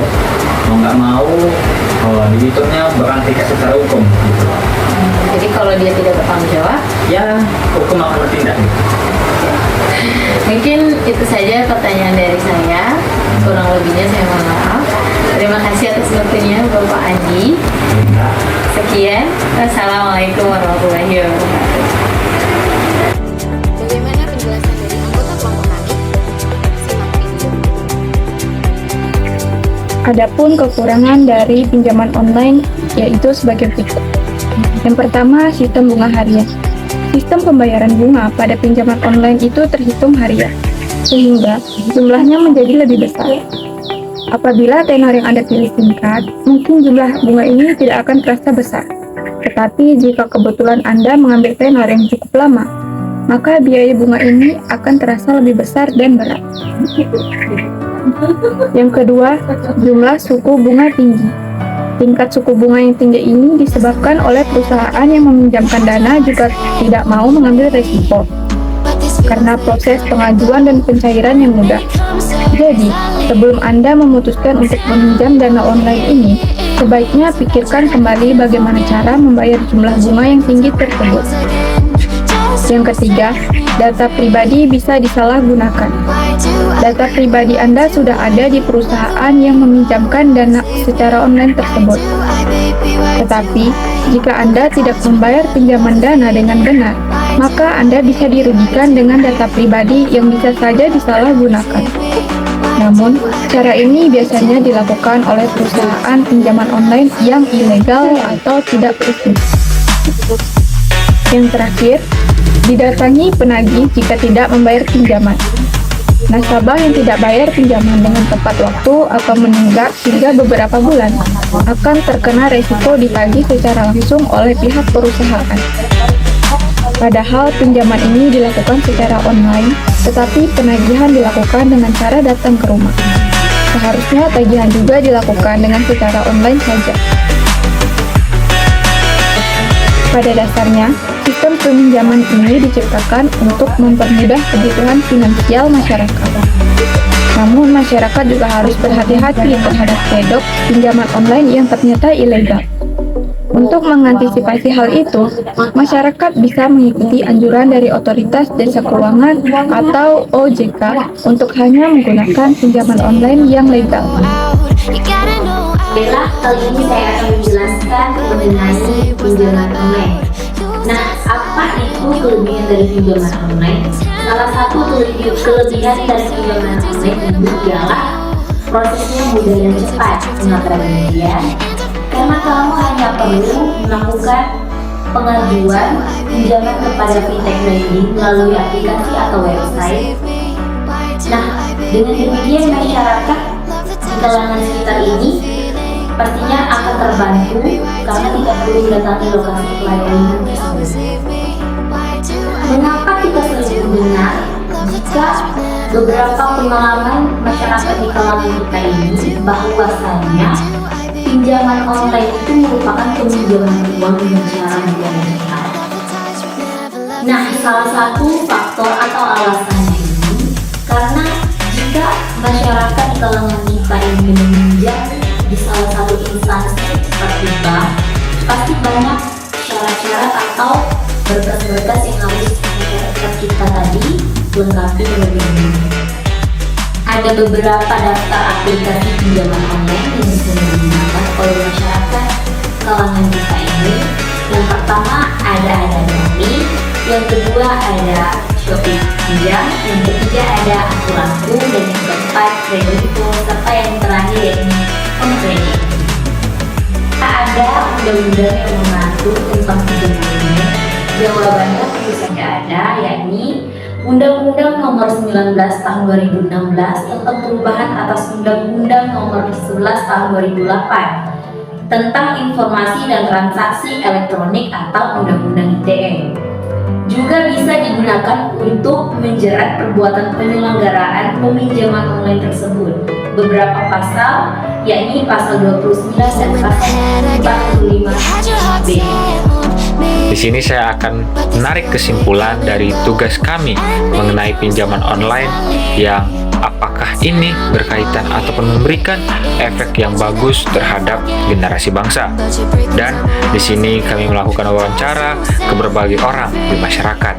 H: mau nggak mau debiturnya bakal dikasih secara hukum gitu loh.
F: Jadi kalau dia tidak bertanggung jawab,
H: ya hukum akan bertindak gitu.
R: Mungkin itu saja pertanyaan dari saya. Kurang lebihnya saya mohon maaf. Terima kasih atas waktunya Bapak Andi. Sekian. Assalamualaikum warahmatullahi wabarakatuh.
F: Bagaimana penjelasan dari anggota kelompok kami? Simak video.
M: Adapun kekurangan dari pinjaman online yaitu sebagai berikut. Yang pertama, sistem bunga harian. Sistem pembayaran bunga pada pinjaman online itu terhitung harian, sehingga jumlahnya menjadi lebih besar. Apabila tenor yang Anda pilih singkat, mungkin jumlah bunga ini tidak akan terasa besar. Tetapi jika kebetulan Anda mengambil tenor yang cukup lama, maka biaya bunga ini akan terasa lebih besar dan berat. Yang kedua, jumlah suku bunga tinggi. Tingkat suku bunga yang tinggi ini disebabkan oleh perusahaan yang meminjamkan dana juga tidak mau mengambil risiko karena proses pengajuan dan pencairan yang mudah. Jadi, sebelum Anda memutuskan untuk meminjam dana online ini, sebaiknya pikirkan kembali bagaimana cara membayar jumlah bunga yang tinggi tersebut. Yang ketiga, data pribadi bisa disalahgunakan. Data pribadi Anda sudah ada di perusahaan yang meminjamkan dana secara online tersebut. Tetapi, jika Anda tidak membayar pinjaman dana dengan benar, maka Anda bisa dirugikan dengan data pribadi yang bisa saja disalahgunakan. Namun, cara ini biasanya dilakukan oleh perusahaan pinjaman online yang ilegal atau tidak berizin. Yang terakhir, didatangi penagih jika tidak membayar pinjaman. Nasabah yang tidak bayar pinjaman dengan tepat waktu atau menunggak hingga beberapa bulan akan terkena resiko ditagih secara langsung oleh pihak perusahaan. Padahal pinjaman ini dilakukan secara online, tetapi penagihan dilakukan dengan cara datang ke rumah. Seharusnya tagihan juga dilakukan dengan secara online saja. Pada dasarnya, sistem peminjaman ini diciptakan untuk mempermudah kebutuhan finansial masyarakat. Namun, masyarakat juga harus berhati-hati terhadap pedok pinjaman online yang ternyata ilegal. Untuk mengantisipasi hal itu, masyarakat bisa mengikuti anjuran dari Otoritas Jasa Keuangan atau OJK untuk hanya menggunakan pinjaman online yang legal.
R: Baiklah, kali ini saya akan menjelaskan mengenai pinjaman online. Nah, apa itu kelebihan dari pinjaman online? Salah satu kelebihan dari pinjaman online itu ialah prosesnya mudah dan cepat. Mengapa demikian? Karena kamu hanya perlu melakukan pengajuan pinjaman kepada fintech lending melalui aplikasi atau website. Nah, dengan demikian masyarakat di kalangan sekitar ini pastinya akan terbantu karena tidak perlu mendatangi lokasi pelayanan tersebut. Mengapa kita sering mendengar jika beberapa pengalaman masyarakat di kalangan kita ini bahwasanya pinjaman online itu merupakan peminjaman uang dengan cara mudah dan cepat. Nah, salah satu faktor atau alasannya ini karena jika masyarakat di kalangan kita ini meminjam di salah satu instansi seperti bank, pasti banyak syarat-syarat atau berkas-berkas yang harus masyarakat kita tadi lengkapi terlebih dahulu. Ada beberapa daftar aplikasi pinjaman online yang bisa digunakan oleh masyarakat kalangan kita ini. Yang pertama ada Money, yang kedua ada Shopee Pinjam, yang ketiga ada Aku, dan yang keempat Kredito, serta yang terakhir yaitu Kredit. Ada undang-undang yang mengatur tentang pinjaman online. Jawabannya tentu saja ada, yakni Undang-Undang Nomor 19 Tahun 2016 tentang perubahan atas Undang-Undang Nomor 11 Tahun 2008 tentang informasi dan transaksi elektronik atau Undang-Undang ITE. Juga bisa digunakan untuk menjerat perbuatan penyelenggaraan peminjaman online tersebut. Beberapa pasal, yakni pasal 29 dan pasal 45B.
U: Di sini saya akan menarik kesimpulan dari tugas kami mengenai pinjaman online yang apakah ini berkaitan ataupun memberikan efek yang bagus terhadap generasi bangsa. Dan di sini kami melakukan wawancara ke berbagai orang di masyarakat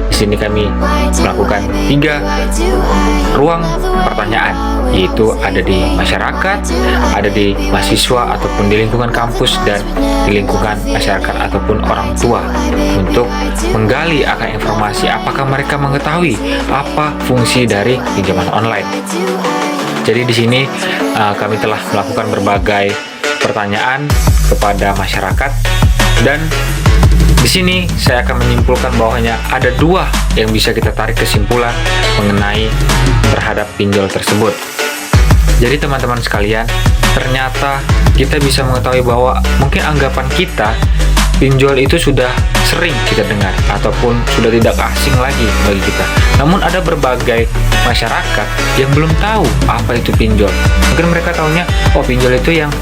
U: di sini kami melakukan 3 ruang pertanyaan, yaitu ada di masyarakat, ada di mahasiswa ataupun di lingkungan kampus, dan di lingkungan masyarakat ataupun orang tua, untuk menggali akan informasi apakah mereka mengetahui apa fungsi dari pinjaman online. Jadi di sini kami telah melakukan berbagai pertanyaan kepada masyarakat, dan di sini saya akan menyimpulkan bahwanya ada 2 yang bisa kita tarik kesimpulan mengenai terhadap pinjol tersebut. Jadi teman-teman sekalian, ternyata kita bisa mengetahui bahwa mungkin anggapan kita pinjol itu sudah sering kita dengar ataupun sudah tidak asing lagi bagi kita. Namun ada berbagai masyarakat yang belum tahu apa itu pinjol. Mungkin mereka tahunya, oh pinjol itu yang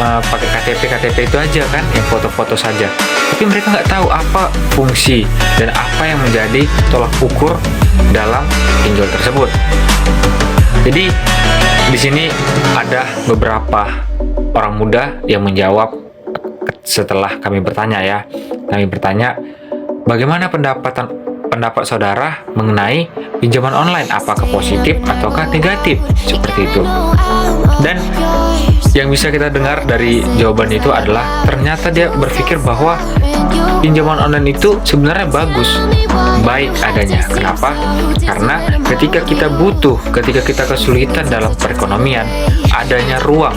U: pakai KTP itu aja kan, yang foto-foto saja. Tapi mereka nggak tahu apa fungsi dan apa yang menjadi tolak ukur dalam pinjol tersebut. Jadi di sini ada beberapa orang muda yang menjawab setelah kami bertanya ya. Kami bertanya, bagaimana pendapat saudara mengenai pinjaman online? Apakah positif ataukah negatif? Seperti itu. Dan yang bisa kita dengar dari jawaban itu adalah ternyata dia berpikir bahwa pinjaman online itu sebenarnya bagus, baik adanya. Kenapa? Karena ketika kita butuh, ketika kita kesulitan dalam perekonomian, adanya ruang,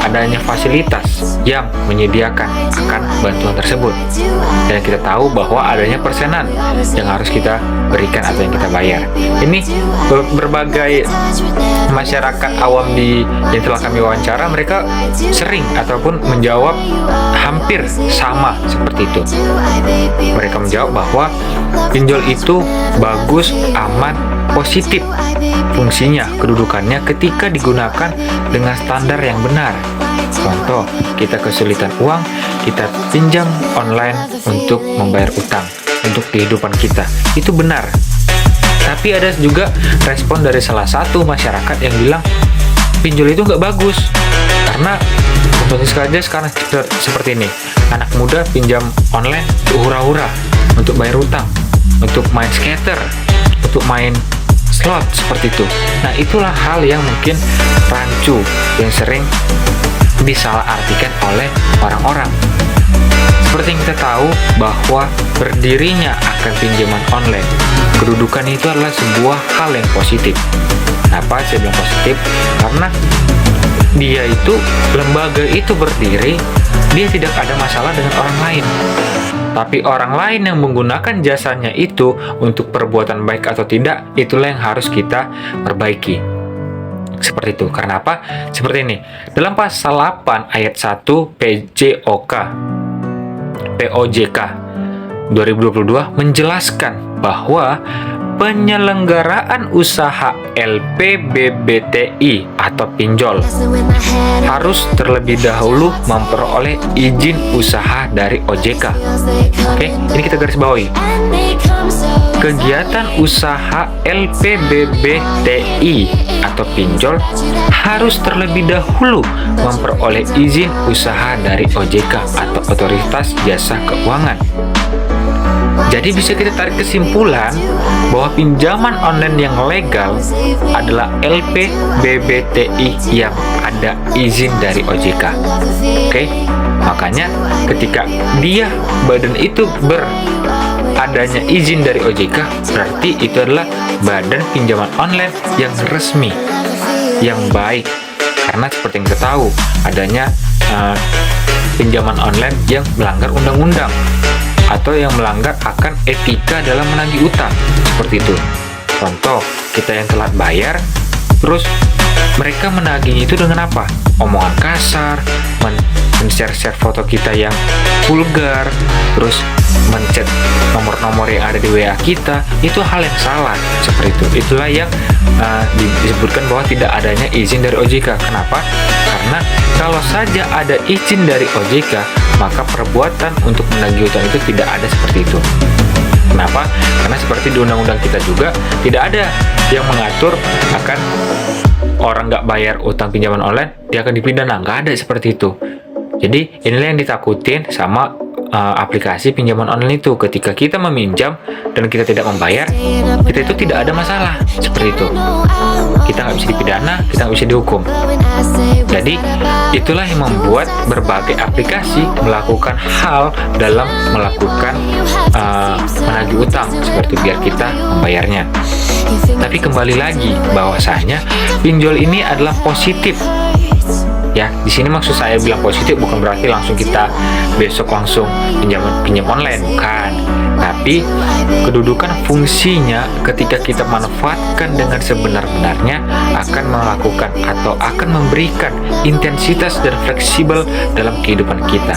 U: adanya fasilitas yang menyediakan akan bantuan tersebut. Dan kita tahu bahwa adanya persenan yang harus kita berikan atau yang kita bayar. Ini berbagai masyarakat awam yang telah kami wawancara, mereka sering ataupun menjawab hampir sama seperti itu. Mereka menjawab bahwa pinjol itu bagus, aman, positif fungsinya, kedudukannya ketika digunakan dengan standar yang benar. Contoh, kita kesulitan uang, kita pinjam online untuk membayar utang, untuk kehidupan kita. Itu benar. Tapi ada juga respon dari salah satu masyarakat yang bilang pinjol itu nggak bagus. Karena contohnya saja sekarang seperti ini, anak muda pinjam online untuk hura-hura, untuk bayar utang, untuk main skater, untuk main slot seperti itu. Nah, itulah hal yang mungkin rancu yang sering disalahartikan oleh orang-orang. Seperti yang kita tahu bahwa berdirinya akan pinjaman online, kedudukan itu adalah sebuah hal yang positif. Kenapa saya bilang positif? Karena dia itu, lembaga itu berdiri, dia tidak ada masalah dengan orang lain. Tapi orang lain yang menggunakan jasanya itu untuk perbuatan baik atau tidak, itulah yang harus kita perbaiki. Seperti itu. Karena apa? Seperti ini. Dalam pasal 8 ayat 1 POJK 2022 menjelaskan bahwa penyelenggaraan usaha LPBBTI atau pinjol harus terlebih dahulu memperoleh izin usaha dari OJK. Oke, ini kita garis bawahi. Kegiatan usaha LPBBTI atau pinjol harus terlebih dahulu memperoleh izin usaha dari OJK atau Otoritas Jasa Keuangan. Jadi bisa kita tarik kesimpulan bahwa pinjaman online yang legal adalah LPBBTI yang ada izin dari OJK. Oke? Makanya ketika badan itu adanya izin dari OJK, berarti itu adalah badan pinjaman online yang resmi, yang baik. Karena seperti yang kita tahu, adanya pinjaman online yang melanggar undang-undang atau yang melanggar akan etika dalam menagih utang, seperti itu. Contoh, kita yang telat bayar, terus mereka menagihnya itu dengan apa? Omongan kasar, men-share foto kita yang vulgar, terus mencet nomor-nomor yang ada di WA kita. Itu hal yang salah, seperti itu. Itulah yang disebutkan bahwa tidak adanya izin dari OJK. Kenapa? Karena kalau saja ada izin dari OJK, maka perbuatan untuk menagih utang itu tidak ada seperti itu. Kenapa? Karena seperti di undang-undang kita juga tidak ada yang mengatur akan orang nggak bayar utang pinjaman online dia akan dipidana, nggak ada seperti itu. Jadi inilah yang ditakutin sama aplikasi pinjaman online itu. Ketika kita meminjam dan kita tidak membayar, kita itu tidak ada masalah seperti itu. Kita nggak bisa dipidana, kita nggak bisa dihukum. Jadi itulah yang membuat berbagai aplikasi melakukan hal dalam melakukan menagih utang seperti biar kita membayarnya. Tapi kembali lagi bahwasanya pinjol ini adalah positif. Ya, di sini maksud saya bilang positif bukan berarti langsung kita besok langsung pinjam online, bukan. Tapi kedudukan fungsinya ketika kita manfaatkan dengan sebenar-benarnya akan melakukan atau akan memberikan intensitas dan fleksibel dalam kehidupan kita.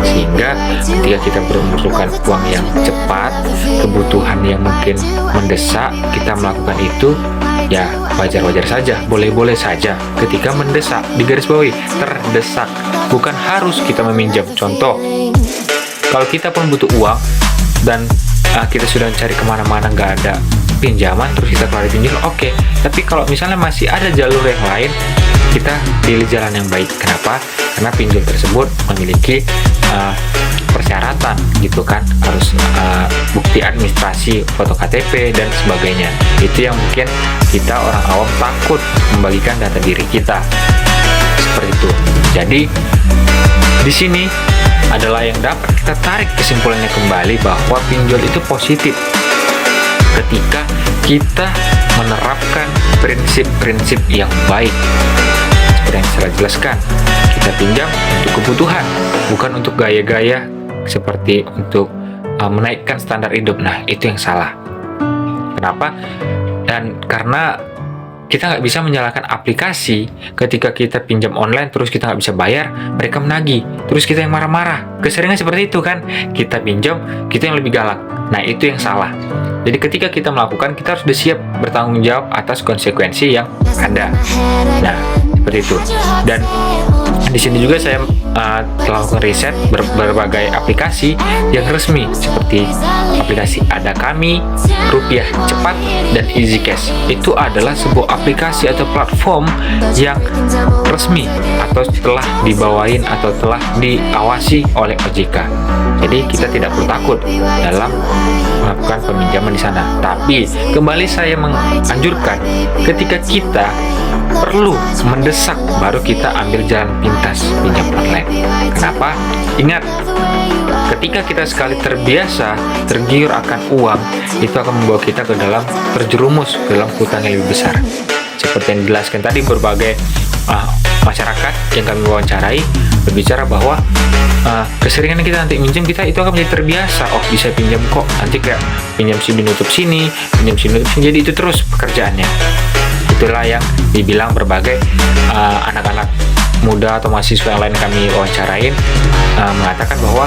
U: Sehingga ketika kita memerlukan uang yang cepat, kebutuhan yang mungkin mendesak, kita melakukan itu, ya wajar-wajar saja, boleh-boleh saja ketika mendesak. Digarisbawahi, terdesak, bukan harus kita meminjam. Contoh, kalau kita pun butuh uang dan kita sudah cari kemana-mana nggak ada pinjaman, terus kita keluar pinjol, oke. Tapi kalau misalnya masih ada jalur yang lain, kita pilih jalan yang baik. Kenapa? Karena pinjol tersebut memiliki persyaratan gitu kan, harus bukti administrasi, foto KTP dan sebagainya. Itu yang mungkin kita orang awam takut membagikan data diri kita seperti itu. Jadi di sini adalah yang dapat kita tarik kesimpulannya kembali bahwa pinjol itu positif ketika kita menerapkan prinsip-prinsip yang baik. Seperti yang saya jelaskan, kita pinjam untuk kebutuhan, bukan untuk gaya-gaya seperti untuk menaikkan standar hidup. Nah, itu yang salah. Kenapa? Dan karena kita nggak bisa menyalahkan aplikasi ketika kita pinjam online terus kita nggak bisa bayar, mereka menagih, terus kita yang marah-marah. Keseringan seperti itu kan, kita pinjam, kita yang lebih galak. Nah, itu yang salah. Jadi ketika kita melakukan, kita harus siap bertanggung jawab atas konsekuensi yang ada. Nah, seperti itu. Dan di sini juga saya telah melakukan riset berbagai aplikasi yang resmi seperti aplikasi Ada Kami, Rupiah Cepat, dan EasyCash. Itu adalah sebuah aplikasi atau platform yang resmi atau telah dibawain atau telah diawasi oleh OJK. Jadi kita tidak perlu takut dalam melakukan peminjaman di sana. Tapi kembali saya menganjurkan ketika kita perlu mendesak, baru kita ambil jalan pintas pinjam online. Kenapa? Ingat, ketika kita sekali terbiasa tergiur akan uang, itu akan membawa kita ke dalam terjerumus ke dalam hutang yang lebih besar. Seperti yang dijelaskan tadi, berbagai masyarakat yang kami wawancarai berbicara bahwa keseringan kita nanti minjem, kita itu akan menjadi terbiasa. Oh, bisa pinjam kok, nanti kayak pinjam sini nutup sini, pinjam sini nutup sini, jadi itu terus pekerjaannya. Itulah yang dibilang berbagai anak-anak muda atau mahasiswa yang lain kami wawancarain mengatakan bahwa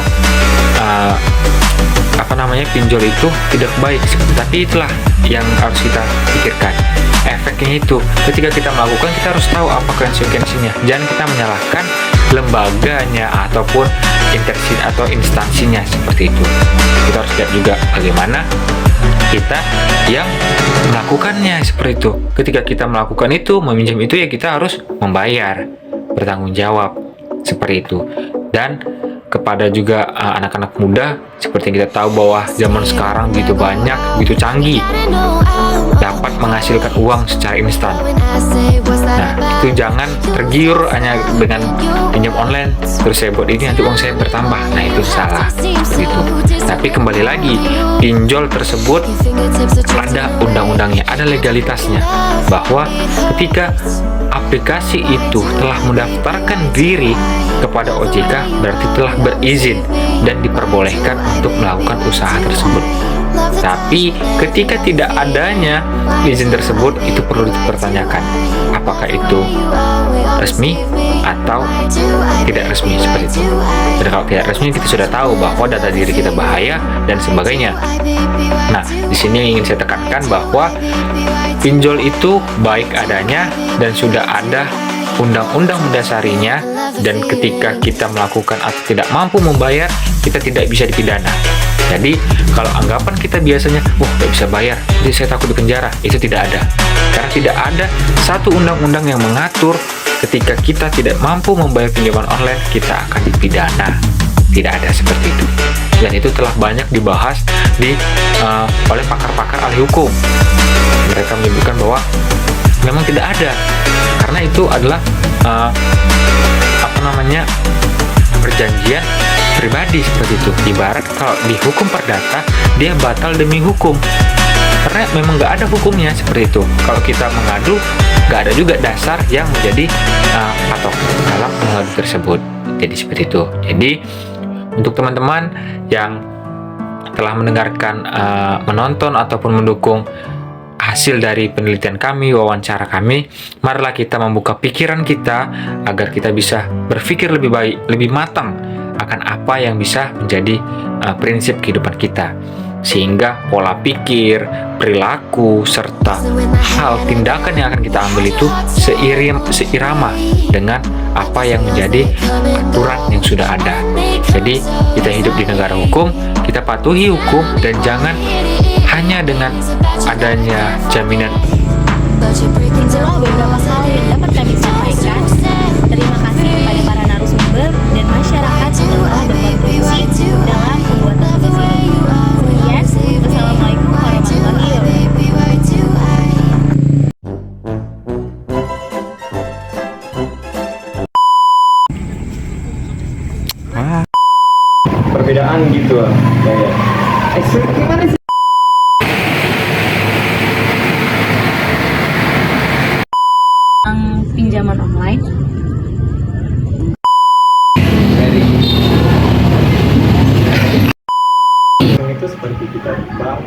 U: pinjol itu tidak baik. Tapi itulah yang harus kita pikirkan. Efeknya itu ketika kita melakukan, kita harus tahu apa konsekuensinya. Jangan kita menyalahkan lembaganya ataupun instansinya seperti itu. Kita harus lihat juga bagaimana kita yang melakukannya seperti itu. Ketika kita melakukan itu, meminjam itu, ya kita harus membayar, bertanggung jawab seperti itu. Dan kepada juga anak-anak muda, seperti yang kita tahu bahwa zaman sekarang begitu banyak, begitu canggih, dapat menghasilkan uang secara instan. Nah, itu jangan tergiur hanya dengan pinjam online, terus saya buat ini nanti uang saya bertambah. Nah, itu salah gitu. Tapi kembali lagi, pinjol tersebut ada undang-undangnya, ada legalitasnya, bahwa ketika aplikasi itu telah mendaftarkan diri kepada OJK, berarti telah berizin dan diperbolehkan untuk melakukan usaha tersebut. Tapi ketika tidak adanya izin tersebut, itu perlu dipertanyakan apakah itu resmi atau tidak resmi seperti itu. Dan kalau tidak resmi, kita sudah tahu bahwa data diri kita bahaya dan sebagainya. Nah, di sini ingin saya tekankan bahwa pinjol itu baik adanya dan sudah ada undang-undang mendasarinya, dan ketika kita melakukan atau tidak mampu membayar, kita tidak bisa dipidana. Jadi kalau anggapan kita biasanya, nggak bisa bayar, jadi saya takut dipenjara, itu tidak ada. Karena tidak ada satu undang-undang yang mengatur ketika kita tidak mampu membayar pinjaman online, kita akan dipidana. tidak ada seperti itu. Dan itu telah banyak dibahas oleh pakar-pakar ahli hukum. Mereka menyebutkan bahwa memang tidak ada, karena itu adalah perjanjian pribadi seperti itu. Ibarat kalau di hukum perdata, dia batal demi hukum, karena memang nggak ada hukumnya seperti itu. Kalau kita mengadu, nggak ada juga dasar yang menjadi patok dalam mengadu tersebut. Jadi seperti itu. Jadi untuk teman-teman yang telah mendengarkan, menonton ataupun mendukung hasil dari penelitian kami, wawancara kami, marilah kita membuka pikiran kita agar kita bisa berpikir lebih baik, lebih matang akan apa yang bisa menjadi prinsip kehidupan kita, sehingga pola pikir, perilaku, serta hal tindakan yang akan kita ambil itu seirama dengan apa yang menjadi aturan yang sudah ada. Jadi kita hidup di negara hukum, kita patuhi hukum, dan jangan hanya dengan adanya jaminan.
F: Itulah beberapa hal yang dapat kami sampaikan. Terima kasih kepada para narasumber dan masyarakat yang telah berkontribusi dalam pembuatan tugas ini. Sekian, wassalamualaikum warahmatullahi wabarakatuh.
J: Perbedaan gitu kayak gimana sih?
F: Pinjaman online
J: itu seperti kita di bank,